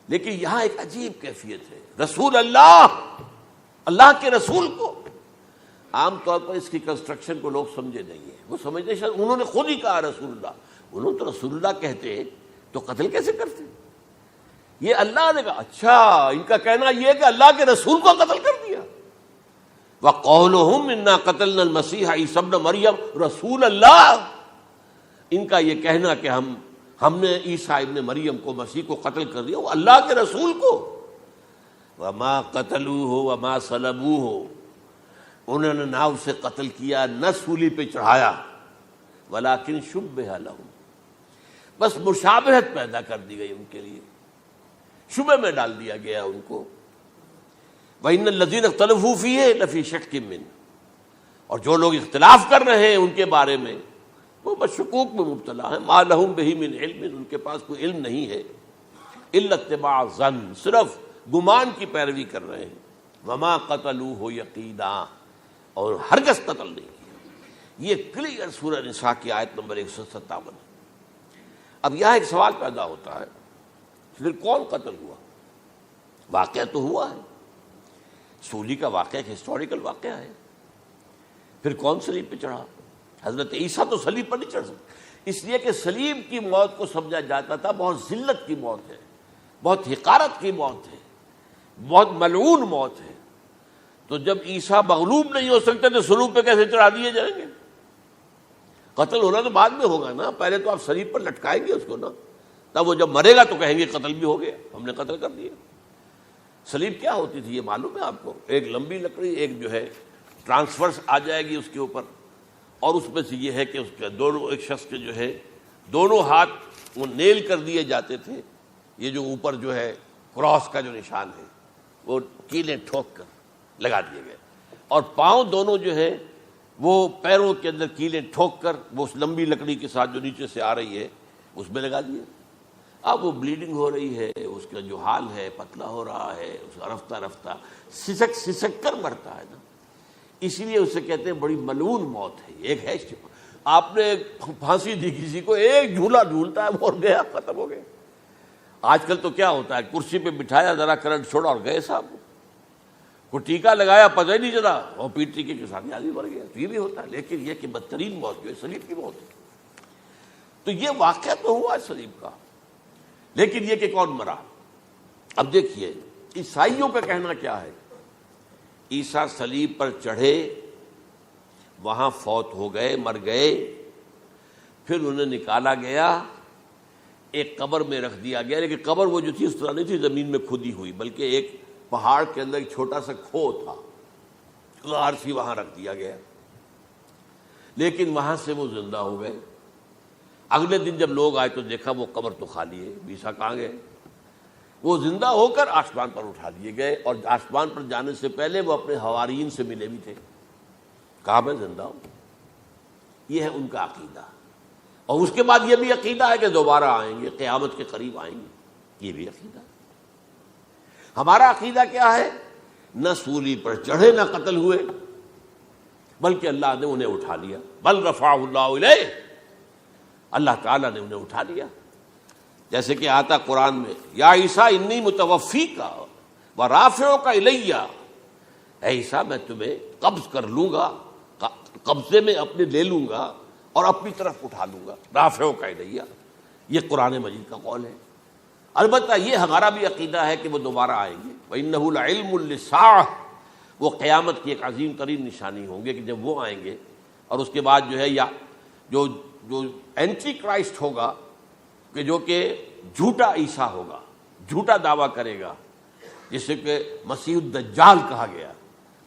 لیکن یہاں ایک عجیب کیفیت ہے, رسول اللہ کے رسول کو. عام طور پر اس کی کنسٹرکشن کو لوگ سمجھے نہیں ہیں, وہ سمجھتے شاید انہوں نے خود ہی کہا رسول اللہ. انہوں تو رسول اللہ کہتے تو قتل کیسے کرتے؟ یہ اللہ نے کہا. اچھا, ان کا کہنا یہ کہ اللہ کے رسول کو قتل کر دیا. وَقَوْلُهُمْ إِنَّا قَتَلْنَا الْمَسِيحَ عِيسَى ابْنَ مَرْيَمَ رسول اللہ. ان کا یہ کہنا کہ ہم نے عیسیٰ ابن مریم کو, مسیح کو قتل کر دیا, وہ اللہ کے رسول کو. وَمَا قَتَلُوهُ وَمَا صَلَبُوهُ, انہوں نے نہ اسے قتل کیا نہ سولی پہ چڑھایا, وَلَٰكِن شُبِّهَ لَهُمْ, بس مشابہت پیدا کر دی گئی ان کے لیے, شبہ میں ڈال دیا گیا ان کو. وَإِنَّ الَّذِينَ اخْتَلَفُوا فِيهِ لَفِي شَكٍّ مِّنْهُ, اور جو لوگ اختلاف کر رہے ہیں ان کے بارے میں وہ بس شکوک میں مبتلا ہیں. مَا لَهُم بِهِ مِنْ عِلْمٍ, ان کے پاس کوئی علم نہیں ہے. إِلَّا اتِّبَاعَ الظَّنِّ, صرف گمان کی پیروی کر رہے ہیں. وَمَا قَتَلُوهُ يَقِينًا, اور ہرگز قتل نہیں کیا. یہ کلیئر سورہ نساء کی آیت نمبر 157 ہے. اب یہاں ایک سوال پیدا ہوتا ہے, پھر کون قتل ہوا؟ واقعہ تو ہوا ہے, سولی کا واقعہ ایک ہسٹوریکل واقعہ ہے. پھر کون صلیب پہ چڑھا؟ حضرت عیسیٰ تو صلیب پر نہیں چڑھ سکتے, اس لیے کہ صلیب کی موت کو سمجھا جاتا تھا بہت ذلت کی موت ہے, بہت حقارت کی موت ہے, بہت ملعون موت ہے. تو جب عیسیٰ مغلوب نہیں ہو سکتے تو صلیب پہ کیسے چڑھا دیے جائیں گے؟ قتل ہونا تو بعد میں ہوگا نا, پہلے تو آپ صلیب پر لٹکائیں گے اس کو نا, تب وہ جب مرے گا تو کہیں گے قتل بھی ہو گیا, ہم نے قتل کر دیا. صلیب کیا ہوتی تھی یہ معلوم ہے آپ کو؟ ایک لمبی لکڑی, ایک جو ہے ٹرانسفرس آ جائے گی اس کے اوپر, اور اس میں سے یہ ہے کہ اس کے دونوں, ایک شخص کے جو ہے دونوں ہاتھ وہ نیل کر دیے جاتے تھے. یہ جو اوپر جو ہے کراس کا جو نشان ہے وہ کیلیں ٹھوک کر لگا دیے گئے, اور پاؤں دونوں جو ہے وہ پیروں کے اندر کیلیں ٹھوک کر وہ اس لمبی لکڑی کے ساتھ جو نیچے سے آ رہی ہے اس میں لگا دیے. اب وہ بلیڈنگ ہو رہی ہے, اس کا جو حال ہے پتلا ہو رہا ہے, اس کا رفتہ رفتہ سسک کر مرتا ہے نا, اسی لیے اسے کہتے ہیں بڑی ملعون موت ہے. ایک ہے آپ نے پھانسی دی کسی کو, ایک جھولا جھولتا ہے وہ گیا, ختم ہو گیا. آج کل تو کیا ہوتا ہے, کرسی پہ بٹھایا, ذرا کرنٹ چھوڑا اور گئے صاحب, کو ٹیکا لگایا پتہ ہی نہیں چلا, اور پیٹ ٹیکے کے ساتھ آدمی مر گیا. تو یہ بھی ہوتا ہے. لیکن یہ کہ بدترین موت جو ہے صلیب کی موت ہے. تو یہ واقعہ تو ہوا صلیب کا, لیکن یہ کہ کون مرا؟ اب دیکھیے عیسائیوں کا کہنا کیا ہے. عیسیٰ صلیب پر چڑھے, وہاں فوت ہو گئے, مر گئے, پھر انہیں نکالا گیا, ایک قبر میں رکھ دیا گیا. لیکن قبر وہ جو تھی اس طرح نہیں تھی زمین میں کھودی ہوئی, بلکہ ایک پہاڑ کے اندر ایک چھوٹا سا کھو تھا, غار سی, وہاں رکھ دیا گیا. لیکن وہاں سے وہ زندہ ہو گئے. اگلے دن جب لوگ آئے تو دیکھا وہ قبر تو خالی ہے, عیسیٰ کہاں گئے؟ وہ زندہ ہو کر آسمان پر اٹھا دیے گئے, اور آسمان پر جانے سے پہلے وہ اپنے حواریین سے ملے بھی تھے, کہا میں زندہ ہوں. یہ ہے ان کا عقیدہ. اور اس کے بعد یہ بھی عقیدہ ہے کہ دوبارہ آئیں گے، قیامت کے قریب آئیں گے، یہ بھی عقیدہ ہے۔ ہمارا عقیدہ کیا ہے؟ نہ سولی پر چڑھے نہ قتل ہوئے، بلکہ اللہ نے انہیں اٹھا لیا، بل رفعہ اللہ الیہ، اللہ تعالیٰ نے انہیں اٹھا لیا۔ جیسے کہ آتا قرآن میں، یا عیسیٰ انی متوفیک ورافعک الیہ، اے عیسیٰ میں تمہیں قبض کر لوں گا، قبضے میں اپنے لے لوں گا اور اپنی طرف اٹھا لوں گا، رافعک الیہ، یہ قرآن مجید کا قول ہے۔ البتہ یہ ہمارا بھی عقیدہ ہے کہ وہ دوبارہ آئیں گے، وَإِنَّهُ لَعِلْمٌ لِلسَّاعَةِ، وہ قیامت کی ایک عظیم ترین نشانی ہوں گے کہ جب وہ آئیں گے، اور اس کے بعد جو ہے یا جو اینٹی کرائسٹ ہوگا کہ جو کہ جھوٹا عیسیٰ ہوگا، جھوٹا دعویٰ کرے گا، جسے کہ مسیح الدجال کہا گیا،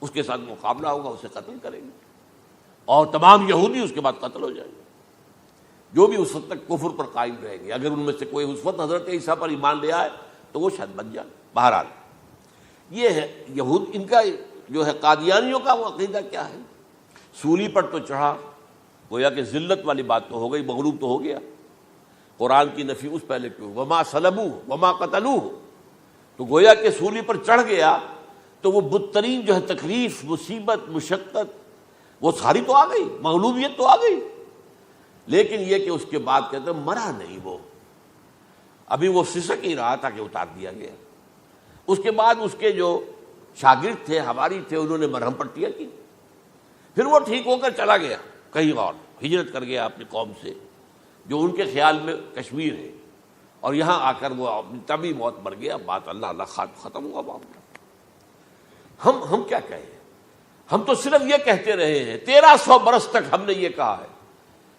اس کے ساتھ مقابلہ ہوگا، اسے قتل کریں گے، اور تمام یہودی اس کے بعد قتل ہو جائیں گے، جو بھی اس وقت تک کفر پر قائم رہیں گے۔ اگر ان میں سے کوئی اس وقت حضرت عیسیٰ پر ایمان لے آئے تو وہ شاید بن جائے۔ بہرحال یہ ہے یہود، ان کا جو ہے قادیانیوں کا وہ عقیدہ کیا ہے؟ سولی پر تو چڑھا، گویا کہ ذلت والی بات تو ہو گئی، مغلوب تو ہو گیا، قرآن کی نفی اس پہلے کیوں، وما صلبوہ وما قتلوہ، تو گویا کہ سولی پر چڑھ گیا تو وہ بدترین جو ہے تکلیف، مصیبت، مشقت وہ ساری تو آ گئی، مغلوبیت تو آ گئی، لیکن یہ کہ اس کے بعد کہتے ہیں مرا نہیں، وہ ابھی وہ سسک ہی رہا تھا کہ اتار دیا گیا۔ اس کے بعد اس کے جو شاگرد تھے، حواری تھے، انہوں نے مرہم پٹیاں کی، پھر وہ ٹھیک ہو کر چلا گیا کہیں اور، ہجرت کر گیا اپنی قوم سے جو ان کے خیال میں کشمیر ہے، اور یہاں آ کر وہ طبی موت مر گیا۔ بات اللہ اللہ ختم ہوا معاملہ۔ ہم کیا کہیں؟ ہم تو صرف یہ کہتے رہے ہیں، 1300 برس تک ہم نے یہ کہا ہے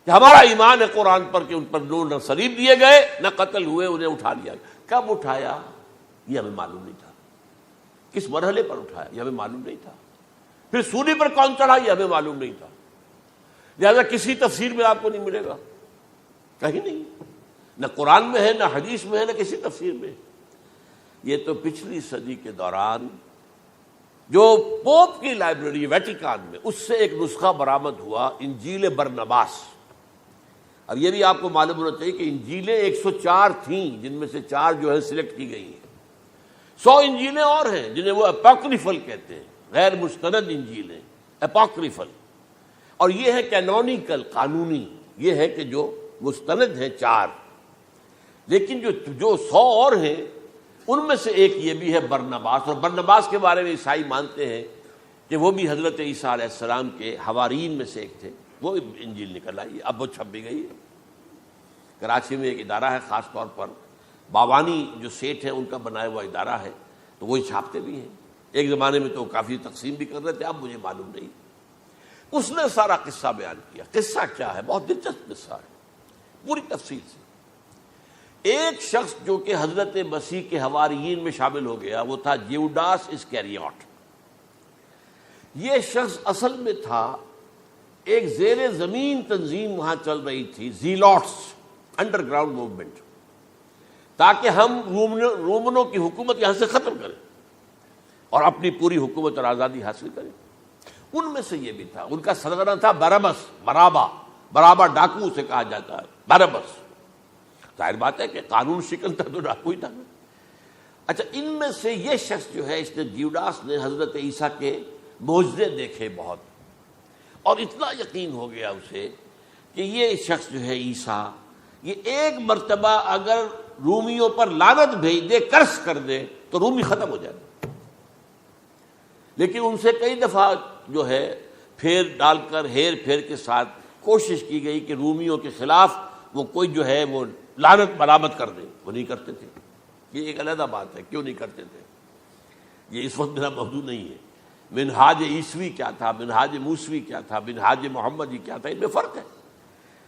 کہ ہمارا ایمان ہے قرآن پر کہ ان پر نہ صلیب دیے گئے نہ قتل ہوئے، انہیں اٹھا لیا گیا۔ کب اٹھایا یہ ہمیں معلوم نہیں تھا، کس مرحلے پر اٹھایا یہ ہمیں معلوم نہیں تھا، پھر سولی پر کون چڑھا یہ ہمیں معلوم نہیں تھا، لہذا کسی تفسیر میں آپ کو نہیں ملے گا، کہیں نہیں، نہ قرآن میں ہے، نہ حدیث میں ہے، نہ کسی تفسیر میں۔ یہ تو پچھلی صدی کے دوران جو پوپ کی لائبریری ویٹیکان میں، اس سے ایک نسخہ برآمد ہوا، انجیل برنباس۔ اب یہ بھی آپ کو معلوم ہونا چاہیے کہ انجیلیں 104 تھیں، جن میں سے 4 جو ہے سلیکٹ کی گئی ہیں، 100 انجیلیں اور ہیں جنہیں وہ اپوکریفل کہتے ہیں، غیر مستند انجیلیں، اپوکریفل، اور یہ ہے کینونیکل، قانونی، یہ ہے کہ جو مستند ہیں 4، لیکن جو 100 اور ہیں ان میں سے ایک یہ بھی ہے برنباس، اور برنباس کے بارے میں عیسائی مانتے ہیں کہ وہ بھی حضرت عیسیٰ علیہ السلام کے حواریین میں سے ایک تھے۔ وہ انجیل نکل آئی، اب وہ چھپ بھی گئی ہے۔ کراچی میں ایک ادارہ ہے خاص طور پر، باوانی جو سیٹھ ہیں ان کا بنایا ہوا ادارہ ہے، تو وہی چھاپتے بھی ہیں، ایک زمانے میں تو کافی تقسیم بھی کر رہے تھے، اب مجھے معلوم نہیں۔ اس نے سارا قصہ بیان کیا۔ قصہ کیا ہے؟ بہت دلچسپ قصہ ہے، پوری تفصیل سے۔ ایک شخص جو کہ حضرت مسیح کے حواریین میں شامل ہو گیا، وہ تھا جیوڈاس اسکیریوٹ۔ یہ شخص اصل میں تھا ایک زیر زمین تنظیم وہاں چل رہی تھی، زیلوٹس، انڈر گراؤنڈ موومنٹ، تاکہ ہم رومنوں کی حکومت یہاں سے ختم کریں اور اپنی پوری حکومت اور آزادی حاصل کریں۔ ان میں سے یہ بھی تھا، ان کا سرگنا تھا برابس، برابا ڈاکو اسے کہا جاتا ہے، برابس۔ ظاہر بات ہے کہ قانون شکن تھا تو ڈاکو ہی تھا۔ اچھا، ان میں سے یہ شخص جو ہے، اس نے جیوڈاس نے حضرت عیسیٰ کے معجزے دیکھے بہت، اور اتنا یقین ہو گیا اسے کہ یہ شخص جو ہے عیسیٰ، یہ ایک مرتبہ اگر رومیوں پر لعنت بھیج دے، کرس کر دے، تو رومی ختم ہو جائے۔ لیکن ان سے کئی دفعہ جو ہے پھیر ڈال کر، ہیر پھیر کے ساتھ کوشش کی گئی کہ رومیوں کے خلاف وہ کوئی جو ہے وہ لعنت برآمد کر دے، وہ نہیں کرتے تھے۔ یہ ایک علیحدہ بات ہے، کیوں نہیں کرتے تھے، یہ اس وقت میرا موضوع نہیں ہے۔ منہاج عیسوی کیا تھا، منہاج موسوی کیا تھا، منہاج محمدی کیا تھا، ان میں فرق ہے۔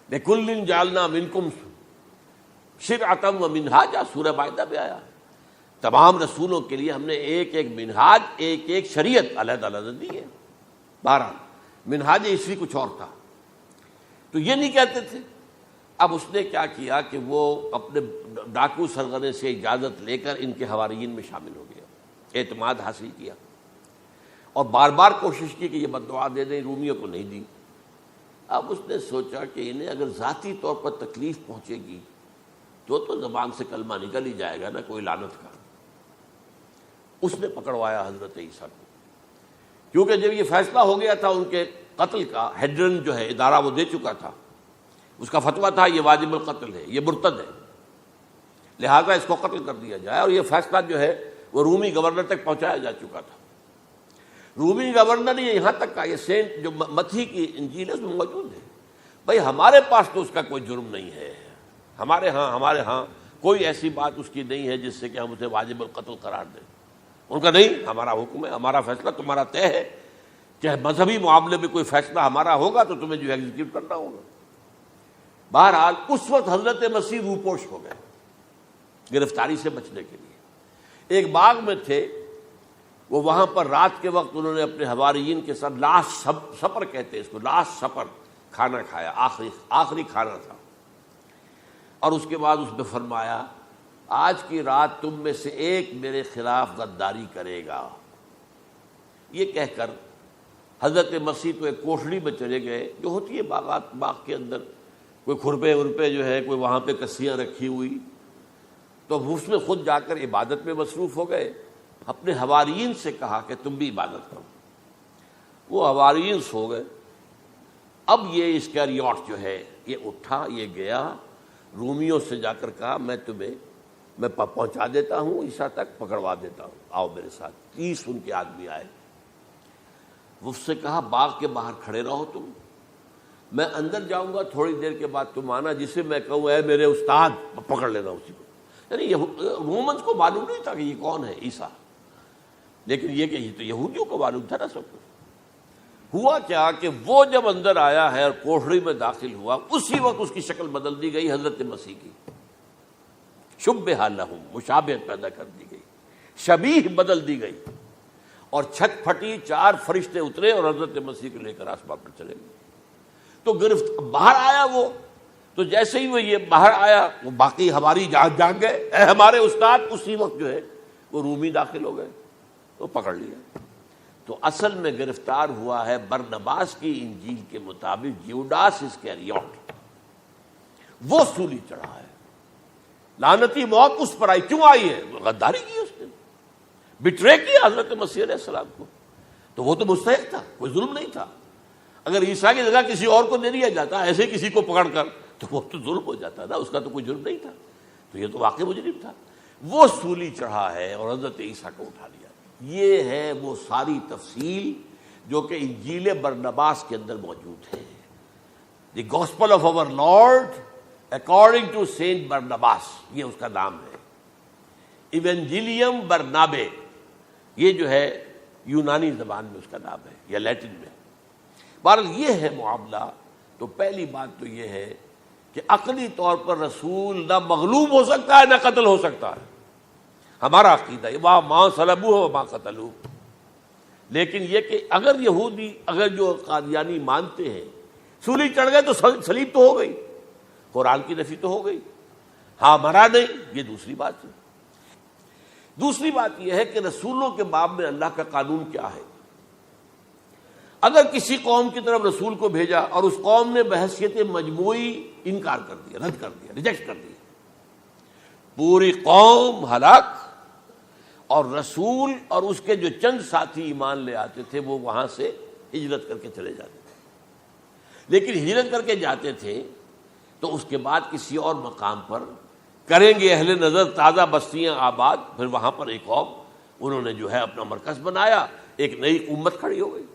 لِكُلٍّ جَعَلْنَا مِنْكُمْ شِرْعَةً وَمِنْهَاجًا، سورہ مائدہ میں آیا، تمام رسولوں کے لیے ہم نے ایک ایک منہاج، ایک ایک شریعت علیحدہ علیحدہ دی ہے۔ بہرحال منہاج عیسوی کچھ اور تھا، تو یہ نہیں کہتے تھے۔ اب اس نے کیا کیا کہ وہ اپنے ڈاکو سرغنے سے اجازت لے کر ان کے حواریین میں شامل ہو گیا، اعتماد حاصل کیا، اور بار بار کوشش کی کہ یہ بد دعا دے دیں، رومیوں کو نہیں دی۔ اب اس نے سوچا کہ انہیں اگر ذاتی طور پر تکلیف پہنچے گی تو زبان سے کلمہ نکل ہی جائے گا نا کوئی لعنت کا. اس نے پکڑوایا حضرت عیسیٰ کو، کیونکہ جب یہ فیصلہ ہو گیا تھا ان کے قتل کا، ہیڈرن جو ہے ادارہ وہ دے چکا تھا، اس کا فتویٰ تھا یہ واجب القتل ہے، یہ مرتد ہے، لہذا اس کو قتل کر دیا جائے. اور یہ فیصلہ جو ہے وہ رومی گورنر تک پہنچایا جا چکا تھا. رومی گورنر نے یہاں تک کہا، یہ سینٹ جو متی کی انجیل ہے اس میں موجود ہے، بھائی ہمارے پاس تو اس کا کوئی جرم نہیں ہے، ہمارے ہاں کوئی ایسی بات اس کی نہیں ہے جس سے کہ ہم اسے واجب القتل قرار دیں. ان کا نہیں، ہمارا حکم ہے، ہمارا فیصلہ تمہارا طے ہے، چاہے مذہبی معاملے میں کوئی فیصلہ ہمارا ہوگا تو تمہیں جو ایگزیکیوٹ کرنا ہوگا. بہرحال اس وقت حضرت مسیح روپوش ہو گئے گرفتاری سے بچنے کے لیے. ایک باغ میں تھے وہ، وہاں پر رات کے وقت انہوں نے اپنے حواریین کے ساتھ لاسٹ سپر کہتے ہیں اس کو، لاسٹ سپر کھانا کھایا، آخری کھانا تھا. اور اس کے بعد اس نے فرمایا آج کی رات تم میں سے ایک میرے خلاف غداری کرے گا. یہ کہہ کر حضرت مسیح تو ایک کوٹھڑی میں چلے گئے جو ہوتی ہے باغ کے اندر، کوئی کھرپے ورپے جو ہے، کوئی وہاں پہ کسیاں رکھی ہوئی، تو اس میں خود جا کر عبادت میں مصروف ہو گئے. اپنے حواریین سے کہا کہ تم بھی عبادت کرو. وہ حواریین سو گئے. اب یہ اسکریوٹ جو ہے یہ اٹھا، یہ گیا رومیوں سے جا کر کہا میں پہنچا دیتا ہوں عیسیٰ تک، پکڑوا دیتا ہوں، آؤ میرے ساتھ. 30 ان کے آدمی آئے. وہ اس سے کہا باغ کے باہر کھڑے رہو تم، میں اندر جاؤں گا، تھوڑی دیر کے بعد تم آنا، جسے میں کہوں اے میرے استاد، پکڑ لینا اسی کو. یعنی رومنز کو معلوم نہیں تھا کہ یہ کون ہے عیسیٰ، لیکن یہ کہ یہ تو یہودیوں کو معلوم تھا نا سب کچھ. ہوا کیا کہ وہ جب اندر آیا ہے اور کوٹھڑی میں داخل ہوا، اسی وقت اس کی شکل بدل دی گئی حضرت مسیح کی. شبہ لہم، مشابہت پیدا کر دی گئی، شبیہ بدل دی گئی، اور چھت پھٹی، 4 فرشتے اترے اور حضرت مسیح کو لے کر آسمان پر چلے گئے. تو باہر آیا وہ، تو جیسے ہی وہ یہ باہر آیا وہ باقی ہماری جان گئے اے ہمارے استاد. اسی وقت جو ہے وہ رومی داخل ہو گئے تو پکڑ لیا. تو اصل میں گرفتار ہوا ہے برنباس کی انجیل کے مطابق یوڈاس اسکریوٹ، وہ سولی چڑھا ہے. لعنتی موت اس پر آئی. کیوں آئی ہے؟ غداری کی اس نے، بٹرے کیا حضرت مسیح علیہ السلام کو. تو وہ تو مستحق تھا، کوئی ظلم نہیں تھا. اگر عیسیٰ کی جگہ کسی اور کو دے دیا جاتا ایسے کسی کو پکڑ کر تو وہ تو ظلم ہو جاتا نا، اس کا تو کوئی جرم نہیں تھا. تو یہ تو واقعی مجرم تھا. وہ سولی چڑھا ہے اور حضرت عیسیٰ کو اٹھا لیا. یہ ہے وہ ساری تفصیل جو کہ انجیل برنباس کے اندر موجود ہے. The gospel of our lord according to saint Barnabas, یہ اس کا نام ہے. ایونجیلیم برنابے، یہ جو ہے یونانی زبان میں اس کا نام ہے یا لیٹن میں. بہرحال یہ ہے معاملہ. تو پہلی بات تو یہ ہے کہ عقلی طور پر رسول نہ مغلوب ہو سکتا ہے نہ قتل ہو سکتا ہے. ہمارا عقیدہ ہے وہاں ماں صلبوہ و ماں قتلوہ. لیکن یہ کہ اگر یہودی، اگر جو قادیانی مانتے ہیں سولی چڑھ گئے تو صلیب تو ہو گئی، قرآن کی نفی تو ہو گئی، ہاں مرا نہیں، یہ دوسری بات ہے. دوسری بات یہ ہے کہ رسولوں کے باب میں اللہ کا قانون کیا ہے. اگر کسی قوم کی طرف رسول کو بھیجا اور اس قوم نے بحیثیت مجموعی انکار کر دیا، رد کر دیا، ریجیکٹ کر دیا، پوری قوم ہلاک، اور رسول اور اس کے جو چند ساتھی ایمان لے آتے تھے وہ وہاں سے ہجرت کر کے چلے جاتے تھے. لیکن ہجرت کر کے جاتے تھے تو اس کے بعد کسی اور مقام پر کریں گے اہل نظر تازہ بستیاں آباد. پھر وہاں پر ایک قوم انہوں نے جو ہے اپنا مرکز بنایا، ایک نئی امت کھڑی ہو گئی.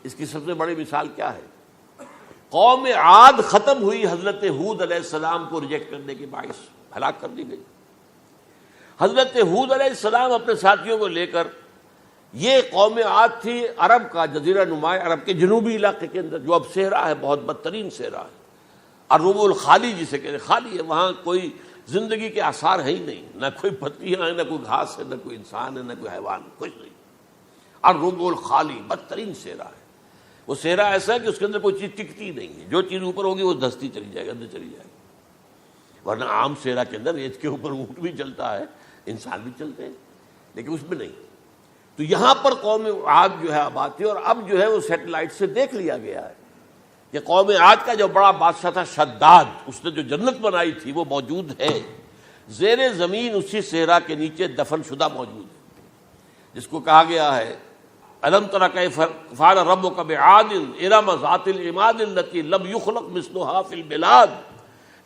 اس کی سب سے بڑی مثال کیا ہے؟ قوم عاد ختم ہوئی حضرت ہود علیہ السلام کو ریجیکٹ کرنے کے باعث ہلاک کر دی گئی. حضرت ہود علیہ السلام اپنے ساتھیوں کو لے کر، یہ قوم عاد تھی عرب کا جزیرہ نما، عرب کے جنوبی علاقے کے اندر جو اب صحرا ہے، بہت بدترین صحرا ہے، الربع الخالی جسے کہتے ہیں، خالی ہے، وہاں کوئی زندگی کے آثار ہے ہی نہیں، نہ کوئی پتیاں ہیں، نہ کوئی گھاس ہے، نہ کوئی انسان ہے، نہ کوئی حیوان، کچھ نہیں. الربع الخالی بدترین صحرا ہے. وہ صحرا ایسا ہے کہ اس کے اندر کوئی چیز ٹکتی نہیں ہے، جو چیز اوپر ہوگی وہ دھستی چلی جائے گی، اندر چلی جائے گی. ورنہ عام صحرا کے اندر ریت کے اوپر اونٹ بھی چلتا ہے، انسان بھی چلتے ہیں، لیکن اس میں نہیں. تو یہاں پر قوم عاد جو ہے آباد تھی، اور اب جو ہے وہ سیٹلائٹ سے دیکھ لیا گیا ہے کہ قوم عاد کا جو بڑا بادشاہ تھا شداد، اس نے جو جنت بنائی تھی وہ موجود ہے، زیر زمین اسی صحرا کے نیچے دفن شدہ موجود ہے، جس کو کہا گیا ہے الم تر کیف فعل ربک بعاد ارم ذات العماد التی لم یخلق مثلها فی البلاد،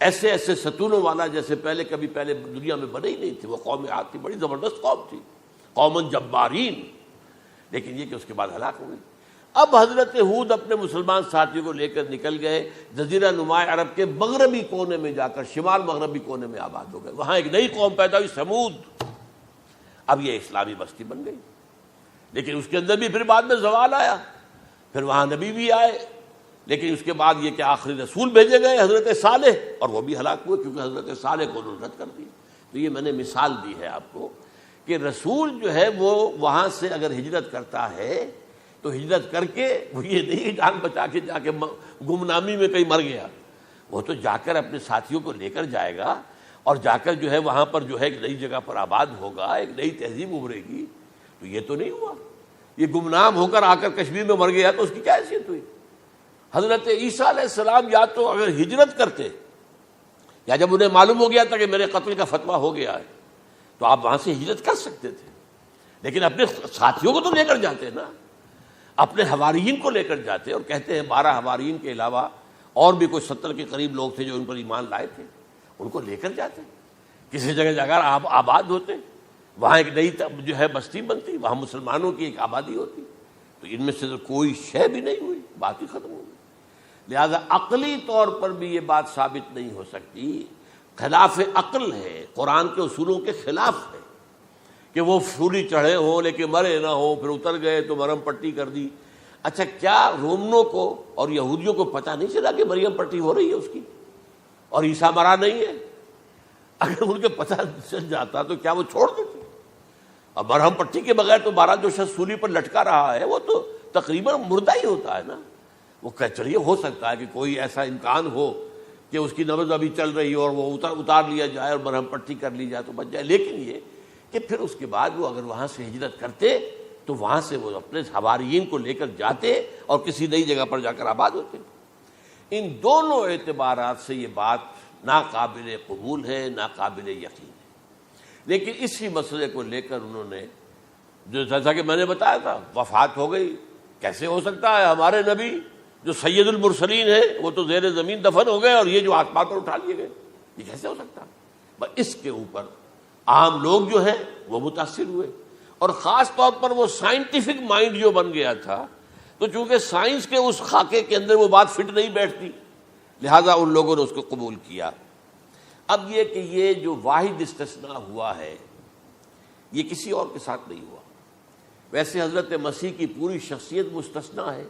ایسے ایسے ستونوں والا جیسے پہلے دنیا میں بنے ہی نہیں تھے۔ وہ قوم عاد تھی، بڑی زبردست قوم تھی، قوم جبارین، لیکن یہ کہ اس کے بعد ہلاک ہو گئی۔ اب حضرت ہود اپنے مسلمان ساتھیوں کو لے کر نکل گئے، جزیرہ نما عرب کے مغربی کونے میں جا کر شمال مغربی کونے میں آباد ہو گئے، وہاں ایک نئی قوم پیدا ہوئی سمود۔ اب یہ اسلامی بستی بن گئی، لیکن اس کے اندر بھی پھر بعد میں زوال آیا، پھر وہاں نبی بھی آئے، لیکن اس کے بعد یہ کہ آخری رسول بھیجے گئے حضرت صالح، اور وہ بھی ہلاک ہوئے کیونکہ حضرت صالح کو انہوں نے رد کر دیا۔ تو یہ میں نے مثال دی ہے آپ کو کہ رسول جو ہے وہ وہاں سے اگر ہجرت کرتا ہے تو ہجرت کر کے وہ یہ نہیں جان بچا کے جا کے گمنامی میں کہیں مر گیا، وہ تو جا کر اپنے ساتھیوں کو لے کر جائے گا اور جا کر جو ہے وہاں پر جو ہے ایک نئی جگہ پر آباد ہوگا، ایک نئی تہذیب ابھرے گی۔ تو یہ تو نہیں ہوا، یہ گمنام ہو کر آ کر کشمیر میں مر گیا تو اس کی کیا حیثیت ہوئی؟ حضرت عیسیٰ علیہ السلام یا تو اگر ہجرت کرتے، یا جب انہیں معلوم ہو گیا تھا کہ میرے قتل کا فتویٰ ہو گیا ہے تو آپ وہاں سے ہجرت کر سکتے تھے، لیکن اپنے ساتھیوں کو تو لے کر جاتے نا، اپنے حواریین کو لے کر جاتے، اور کہتے ہیں 12 حواریین کے علاوہ اور بھی کوئی 70 کے قریب لوگ تھے جو ان پر ایمان لائے تھے، ان کو لے کر جاتے، کسی جگہ جا کر آباد ہوتے، وہاں ایک نئی جو ہے بستی بنتی، وہاں مسلمانوں کی ایک آبادی ہوتی۔ تو ان میں سے تو کوئی شے بھی نہیں ہوئی، بات ہی ختم ہو گئی۔ لہذا عقلی طور پر بھی یہ بات ثابت نہیں ہو سکتی، خلاف عقل ہے، قرآن کے اصولوں کے خلاف ہے کہ وہ سولی چڑھے ہوں لیکن مرے نہ ہوں، پھر اتر گئے تو مرہم پٹی کر دی۔ اچھا، کیا رومنوں کو اور یہودیوں کو پتہ نہیں چلا کہ مریم پٹی ہو رہی ہے اس کی اور عیسیٰ مرا نہیں ہے؟ اگر ان کے پتہ چل جاتا تو کیا وہ چھوڑ دیتے؟ اور مرہم پٹی کے بغیر تو 12 جو شخص سولی پر لٹکا رہا ہے وہ تو تقریباً مردہ ہی ہوتا ہے نا۔ وہ چلیے ہو سکتا ہے کہ کوئی ایسا امکان ہو کہ اس کی نبض ابھی چل رہی ہو اور وہ اتار لیا جائے اور مرہم پٹی کر لی جائے تو بچ جائے، لیکن یہ کہ پھر اس کے بعد وہ اگر وہاں سے ہجرت کرتے تو وہاں سے وہ اپنے حواریین کو لے کر جاتے اور کسی نئی جگہ پر جا کر آباد ہوتے۔ ان دونوں اعتبارات سے یہ بات ناقابل قبول ہے، ناقابل یقین ہے۔ لیکن اسی مسئلے کو لے کر انہوں نے، جو جیسا کہ میں نے بتایا تھا، وفات ہو گئی، کیسے ہو سکتا ہے ہمارے نبی جو سید المرسلین ہے وہ تو زیر زمین دفن ہو گئے اور یہ جو آسمان پر اٹھا لیے گئے، یہ کیسے ہو سکتا؟ بس اس کے اوپر عام لوگ جو ہیں وہ متاثر ہوئے، اور خاص طور پر وہ سائنٹیفک مائنڈ جو بن گیا تھا، تو چونکہ سائنس کے اس خاکے کے اندر وہ بات فٹ نہیں بیٹھتی، لہذا ان لوگوں نے اس کو قبول کیا۔ اب یہ کہ یہ جو واحد استثناء ہوا ہے یہ کسی اور کے ساتھ نہیں ہوا۔ ویسے حضرت مسیح کی پوری شخصیت مستثنیٰ ہے،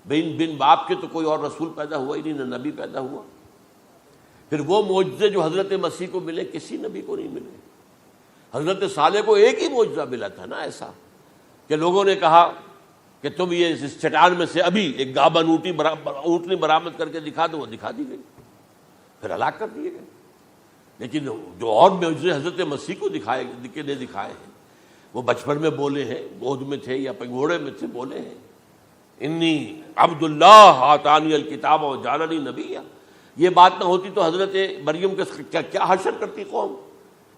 بن باپ کے تو کوئی اور رسول پیدا ہوا ہی نہیں، نہ نبی پیدا ہوا۔ پھر وہ معجزے جو حضرت مسیح کو ملے کسی نبی کو نہیں ملے۔ حضرت صالح کو ایک ہی معجزہ ملا تھا نا، ایسا کہ لوگوں نے کہا کہ تم یہ اس چٹان میں سے ابھی ایک گابن اونٹنی برآمد کر کے دکھا دو، وہ دکھا دی گئی، پھر ہلاک کر دیے گئے۔ لیکن جو اور معجزے حضرت مسیح کو دکھائے ہیں وہ بچپن میں بولے ہیں، گود میں تھے یا پگھوڑے میں تھے، بولے ہیں انی عبداللہ آتانی الکتاب و جعلنی نبیا۔ یہ بات نہ ہوتی تو حضرت مریم کے کیا حشر کرتی قوم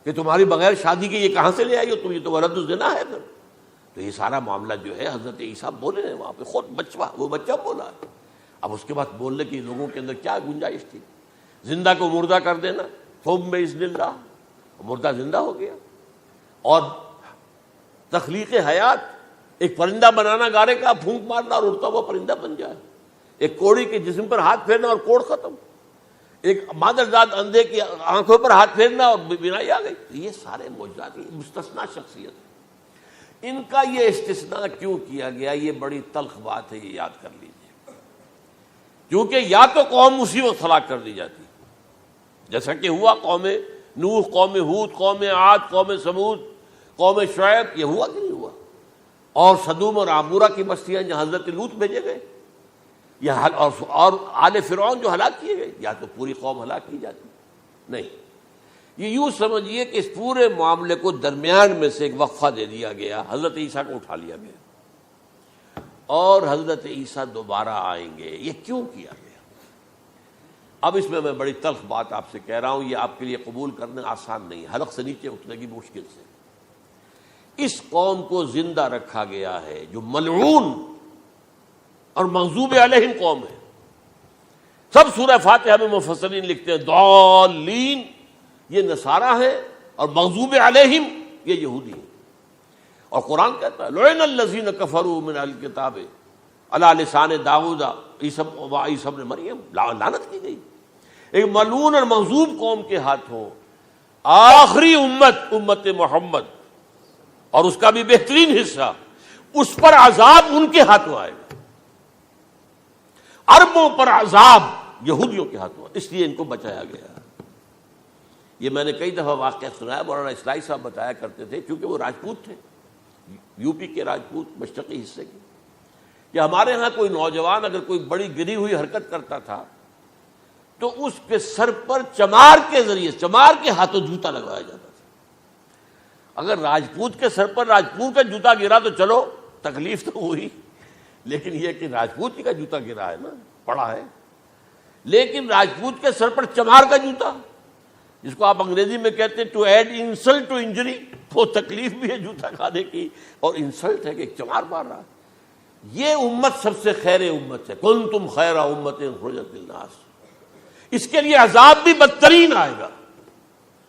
کہ تمہاری بغیر شادی کے یہ کہاں سے لے آئی ہو تم، یہ تو ولد الزنا ہے۔ پھر تو یہ سارا معاملہ جو ہے حضرت عیسیٰ بولے ہیں وہاں پہ، خود وہ بچہ بولا ہے۔ اب اس کے بعد بولنے کی لوگوں کے اندر کیا گنجائش تھی؟ زندہ کو مردہ کر دینا، ثم باذن اللہ، مردہ زندہ ہو گیا، اور تخلیق حیات، ایک پرندہ بنانا گارے کا، پھونک مارنا اور اڑتا ہوا پرندہ بن جائے، ایک کوڑی کے جسم پر ہاتھ پھیرنا اور کوڑ ختم، ایک مادرزاد اندھے کی آنکھوں پر ہاتھ پھیرنا اور بینائی آ گئی۔ یہ سارے معجزات مستثنیٰ شخصیت ہیں۔ ان کا یہ استثناء کیوں کیا گیا، یہ بڑی تلخ بات ہے، یہ یاد کر لیجیے، کیونکہ یا تو قوم اسی وقت ہلاک کر دی جاتی جیسا کہ ہوا قوم نوح، قوم ہود، قوم عاد، قوم سمود، قوم شعیب، یہ ہوا کہ نہیں ہوا؟ اور سدوم اور عمورہ کی بستیاں جہاں حضرت لوط بھیجے گئے، اور آل فرعون جو ہلاک کیے گئے، یا تو پوری قوم ہلاک کی جاتی؟ نہیں، یہ یوں سمجھیے کہ اس پورے معاملے کو درمیان میں سے ایک وقفہ دے دیا گیا، حضرت عیسیٰ کو اٹھا لیا گیا۔ اور حضرت عیسیٰ دوبارہ آئیں گے. یہ کیوں کیا گیا؟ اب اس میں بڑی تلخ بات آپ سے کہہ رہا ہوں، یہ آپ کے لیے قبول کرنا آسان نہیں ہے، حلق سے نیچے اٹھنے کی مشکل سے. اس قوم کو زندہ رکھا گیا ہے جو ملعون اور مغضوب علیہم قوم ہے. سب سورہ فاتحہ میں مفسرین لکھتے ہیں ضالین یہ نصارہ ہے اور مغضوب علیہم یہ یہودی ہیں. اور قرآن کہتا ہے لعن الذین کفروا من اہل الکتاب علی لسان داؤد عیسی ابن مریم، لعنت کی گئی. ایک ملعون اور مغضوب قوم کے ہاتھوں آخری امت محمد اور اس کا بھی بہترین حصہ، اس پر عذاب ان کے ہاتھوں آئے گا. عربوں پر عذاب یہودیوں کے ہاتھوں، اس لیے ان کو بچایا گیا. یہ میں نے کئی دفعہ واقعہ سنایا، مولانا اسلائی صاحب بتایا کرتے تھے، کیونکہ وہ راجپوت تھے، یو پی کے راجپوت مشرقی حصے کے، کہ ہمارے ہاں کوئی نوجوان اگر کوئی بڑی گری ہوئی حرکت کرتا تھا تو اس کے سر پر چمار کے ذریعے، چمار کے ہاتھوں جوتا لگوایا جاتا تھا. اگر راجپوت کے سر پر راجپوت کا جوتا گرا تو چلو تکلیف تو ہوئی، لیکن یہ کہ راجپوت کا جوتا گرا ہے نا، پڑا ہے. لیکن راجپوت کے سر پر چمار کا جوتا، جس کو آپ انگریزی میں کہتے ہیں to add insult to injury, وہ تکلیف بھی ہے جوتا کھانے کی اور انسلٹ ہے کہ ایک چمار مار رہا ہے. یہ امت سب سے خیر امت ہے، کنتم خیر امت اخرجت للناس. اس کے لیے عذاب بھی بدترین آئے گا.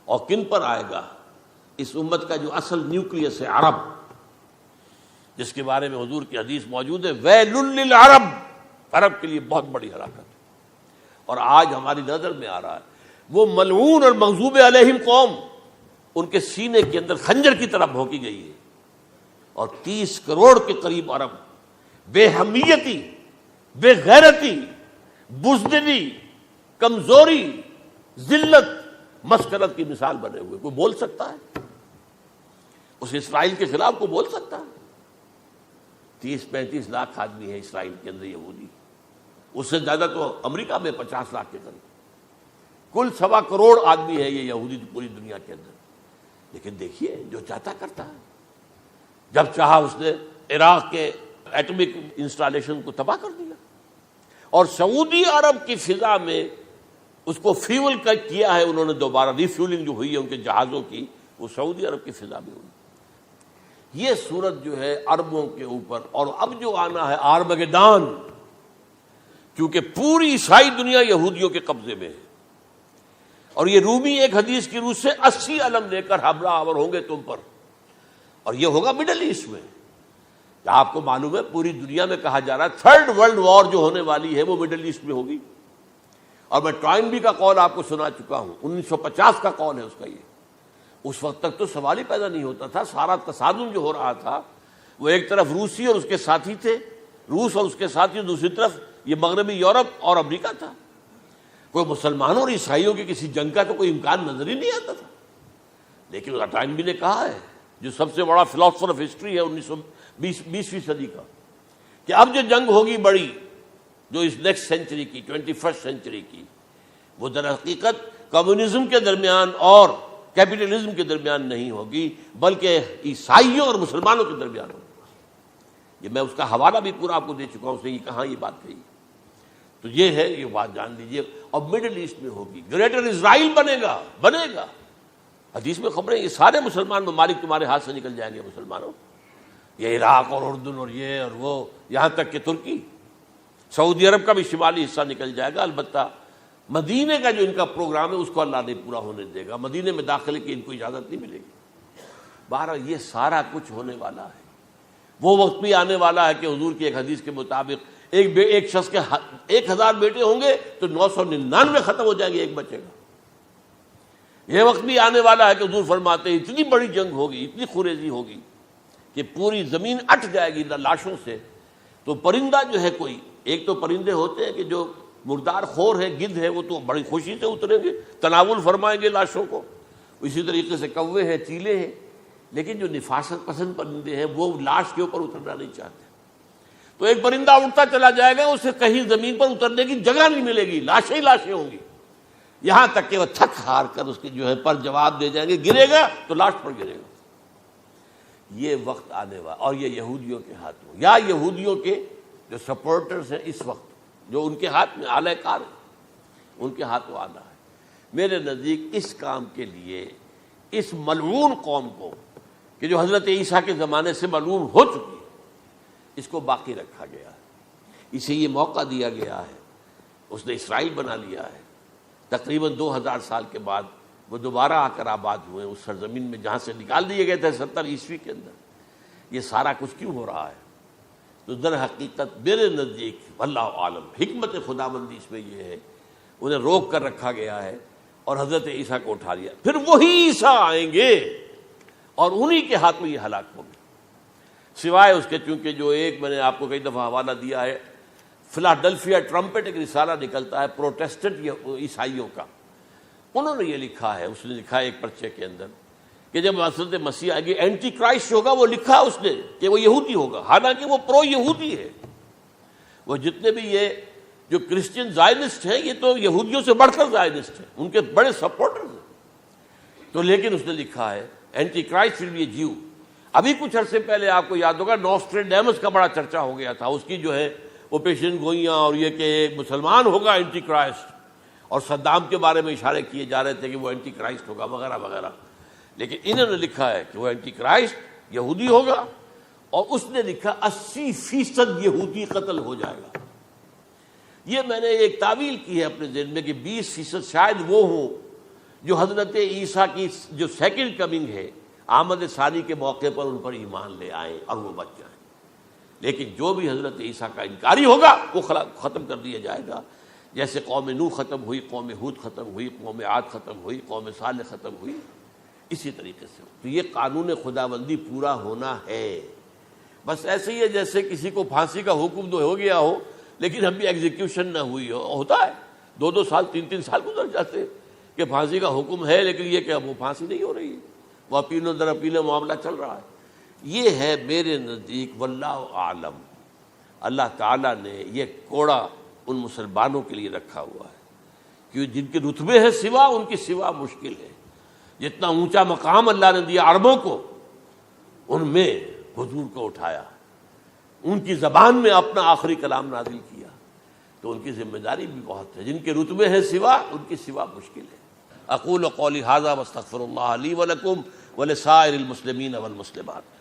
اور کن پر آئے گا؟ اس امت کا جو اصل نیوکلیس ہے عرب، جس کے بارے میں حضور کی حدیث موجود ہے ویل للعرب، عرب کے لیے بہت بڑی ہلاکت. اور آج ہماری نظر میں آ رہا ہے وہ ملعون اور مغضوب علیہم قوم ان کے سینے کے اندر خنجر کی طرح بھونکی گئی ہے. اور 30 کروڑ کے قریب عرب بے حمیتی، بے غیرتی، بزدلی، کمزوری، ذلت، مسکرت کی مثال بنے ہوئے. کوئی بول سکتا ہے اس اسرائیل کے خلاف؟ کوئی بول سکتا ہے؟ 30-35 لاکھ آدمی ہے اسرائیل کے اندر یہودی، اس سے زیادہ تو امریکہ میں 50 لاکھ کے قریب. کل 1.25 کروڑ آدمی ہے یہ یہودی پوری دنیا کے اندر. لیکن دیکھیے جو چاہتا کرتا ہے. جب چاہا اس نے عراق کے ایٹمک انسٹالیشن کو تباہ کر دیا، اور سعودی عرب کی فضا میں اس کو فیول کیا ہے انہوں نے، دوبارہ ری فیولنگ جو ہوئی ہے ان کے جہازوں کی، وہ سعودی عرب کی فضا میں ہوئی. یہ صورت جو ہے عربوں کے اوپر. اور اب جو آنا ہے آرمگیڈان، کیونکہ پوری عیسائی دنیا یہودیوں کے قبضے میں ہے، اور یہ رومی ایک حدیث کی روح سے 80 علم لے کر حملہ آور ہوں گے تم پر. اور یہ ہوگا مڈل ایسٹ میں. آپ کو معلوم ہے پوری دنیا میں کہا جا رہا ہے 3rd ورلڈ وار جو ہونے والی ہے وہ مڈل ایسٹ میں ہوگی. اور میں ٹوائنبی کا قول آپ کو سنا چکا ہوں، 1950 کا قول ہے اس کا. یہ اس وقت تک تو سوال ہی پیدا نہیں ہوتا تھا. سارا تصادم جو ہو رہا تھا وہ ایک طرف روسی اور اس کے ساتھی تھے، روس اور اس کے ساتھی، دوسری طرف یہ مغربی یورپ اور امریکہ تھا. کوئی مسلمانوں اور عیسائیوں کی کسی جنگ کا تو کوئی امکان نظر ہی نہیں آتا تھا. لیکن ٹائنبی نے کہا ہے، جو سب سے بڑا فلاسفر آف ہسٹری ہے 20ویں صدی کا، کہ اب جو جنگ ہوگی بڑی، جو اس نیکسٹ سینچری کی، 21st سینچری کی، وہ در حقیقت کمیونزم کے درمیان اور کیپٹلزم کے درمیان نہیں ہوگی، بلکہ عیسائیوں اور مسلمانوں کے درمیان ہوگی. یہ میں اس کا حوالہ بھی پورا آپ کو دے چکا ہوں، اس نے یہ کہاں یہ بات کہی. تو یہ ہے، یہ بات جان لیجیے. اور مڈل ایسٹ میں ہوگی، گریٹر اسرائیل بنے گا. حدیث میں خبریں، یہ سارے مسلمان ممالک تمہارے ہاتھ سے نکل جائیں گے مسلمانوں. یہ عراق اور اردن اور یہ اور وہ، یہاں تک کہ ترکی، سعودی عرب کا بھی شمالی حصہ نکل جائے گا. البتہ مدینے کا جو ان کا پروگرام ہے اس کو اللہ نہیں پورا ہونے دے گا. مدینے میں داخلے کی ان کو اجازت نہیں ملے گی. بہرحال یہ سارا کچھ ہونے والا ہے. وہ وقت بھی آنے والا ہے کہ حضور کی ایک حدیث کے مطابق ایک شخص کے 1000 بیٹے ہوں گے تو 999 ختم ہو جائیں گے، ایک بچے گا. یہ وقت بھی آنے والا ہے کہ حضور فرماتے ہیں اتنی بڑی جنگ ہوگی، اتنی خوریزی ہوگی کہ پوری زمین اٹھ جائے گی لاشوں سے. تو پرندہ جو ہے، کوئی ایک تو پرندے ہوتے ہیں کہ جو مردار خور ہے، گدھ ہے، وہ تو بڑی خوشی سے اتریں گے، تناول فرمائیں گے لاشوں کو. اسی طریقے سے کوے ہیں، چیلے ہیں. لیکن جو نفاست پسند پرندے ہیں وہ لاش کے اوپر اترنا نہیں چاہتے. تو ایک پرندہ اٹھتا چلا جائے گا، اسے کہیں زمین پر اترنے کی جگہ نہیں ملے گی، لاشیں ہی لاشیں ہوں گی. یہاں تک کہ وہ تھک ہار کر اس کے جو ہے پر جواب دے جائیں گے، گرے گا تو لاش پر گرے گا. یہ وقت آنے والا، اور یہ یہودیوں کے ہاتھوں، یا یہودیوں کے جو سپورٹرز ہیں اس وقت، جو ان کے ہاتھ میں اعلی کار ہیں، ان کے ہاتھوں آنا ہے۔ میرے نزدیک اس کام کے لیے اس ملعون قوم کو، کہ جو حضرت عیسیٰ کے زمانے سے ملعون ہو چکی ہے، اس کو باقی رکھا گیا ہے، اسے یہ موقع دیا گیا ہے۔ اس نے اسرائیل بنا لیا ہے، تقریباً 2000 سال کے بعد وہ دوبارہ آ کر آباد ہوئے اس سرزمین میں جہاں سے نکال دیے گئے تھے 70 عیسوی کے اندر۔ یہ سارا کچھ کیوں ہو رہا ہے؟ تو در حقیقت میرے نزدیک واللہ عالم حکمت خداوندی اس میں یہ ہے، انہیں روک کر رکھا گیا ہے اور حضرت عیسیٰ کو اٹھا لیا، پھر وہی عیسیٰ آئیں گے اور انہی کے ہاتھ میں یہ ہلاک ہوں گے۔ سوائے اس کے، چونکہ جو ایک میں نے آپ کو کئی دفعہ حوالہ دیا ہے، فلاڈلفیا ٹرمپٹ ایک رسالہ نکلتا ہے پروٹیسٹنٹ عیسائیوں کا، انہوں نے یہ لکھا ہے، اس نے لکھا ہے ایک پرچے کے اندر کہ جب حضرت مسیح آئے گی اینٹی کرائسٹ ہوگا، وہ لکھا اس نے کہ وہ یہودی ہوگا، حالانکہ وہ پرو یہودی ہے۔ وہ جتنے بھی یہ جو کرسچن زائنسٹ ہیں، یہ تو یہودیوں سے بڑھ کر زائنسٹ ہیں، ان کے بڑے سپورٹرز ہیں۔ تو لیکن اس نے لکھا ہے اینٹی کرائسٹ ول بی اے جیو۔ ابھی کچھ عرصے پہلے آپ کو یاد ہوگا نوسٹریڈیمس کا بڑا چرچا ہو گیا تھا، اس کی جو ہے وہ پیشن گوئیاں، اور یہ کہ ایک مسلمان ہوگا اینٹی کرائسٹ، اور صدام کے بارے میں اشارے کیے جا رہے تھے کہ وہ اینٹی کرائسٹ ہوگا وغیرہ وغیرہ۔ لیکن انہوں نے لکھا ہے کہ وہ اینٹی کرائسٹ یہودی ہوگا، اور اس نے لکھا 80% یہودی قتل ہو جائے گا۔ یہ میں نے ایک تعویل کی ہے اپنے ذہن میں کہ 20% شاید وہ ہوں جو حضرت عیسیٰ کی جو سیکنڈ کمنگ ہے، آمد ثانی کے موقع پر ان پر ایمان لے آئیں اور وہ بچ جائیں۔ لیکن جو بھی حضرت عیسیٰ کا انکاری ہوگا وہ ختم کر دیا جائے گا، جیسے قوم نوح ختم ہوئی، قوم ہود ختم ہوئی، قوم عاد ختم ہوئی، قوم صالح ختم ہوئی، اسی طریقے سے۔ تو یہ قانون خداوندی پورا ہونا ہے۔ بس ایسے ہی ہے جیسے کسی کو پھانسی کا حکم تو ہو گیا ہو لیکن ابھی ایگزیکیوشن نہ ہوئی ہو، ہوتا ہے 2 سال 3 سال گزر جاتے کہ پھانسی کا حکم ہے لیکن یہ کہ اب وہ پھانسی نہیں ہو رہی ہے، وہ اپیلوں در اپیلوں معاملہ چل رہا ہے۔ یہ ہے میرے نزدیک واللہ عالم، اللہ تعالیٰ نے یہ کوڑا ان مسلمانوں کے لیے رکھا ہوا ہے کہ جن کے رتبے ہیں سوا، ان کی سوا مشکل ہے۔ جتنا اونچا مقام اللہ نے دیا عربوں کو، ان میں حضور کو اٹھایا، ان کی زبان میں اپنا آخری کلام نازل کیا، تو ان کی ذمہ داری بھی بہت ہے۔ جن کے رتبے ہیں سوا، ان کی سوا مشکل ہے۔ اقول قولی ھذا واستغفر اللہ لی ولکم ولسائر المسلمین والمسلمات۔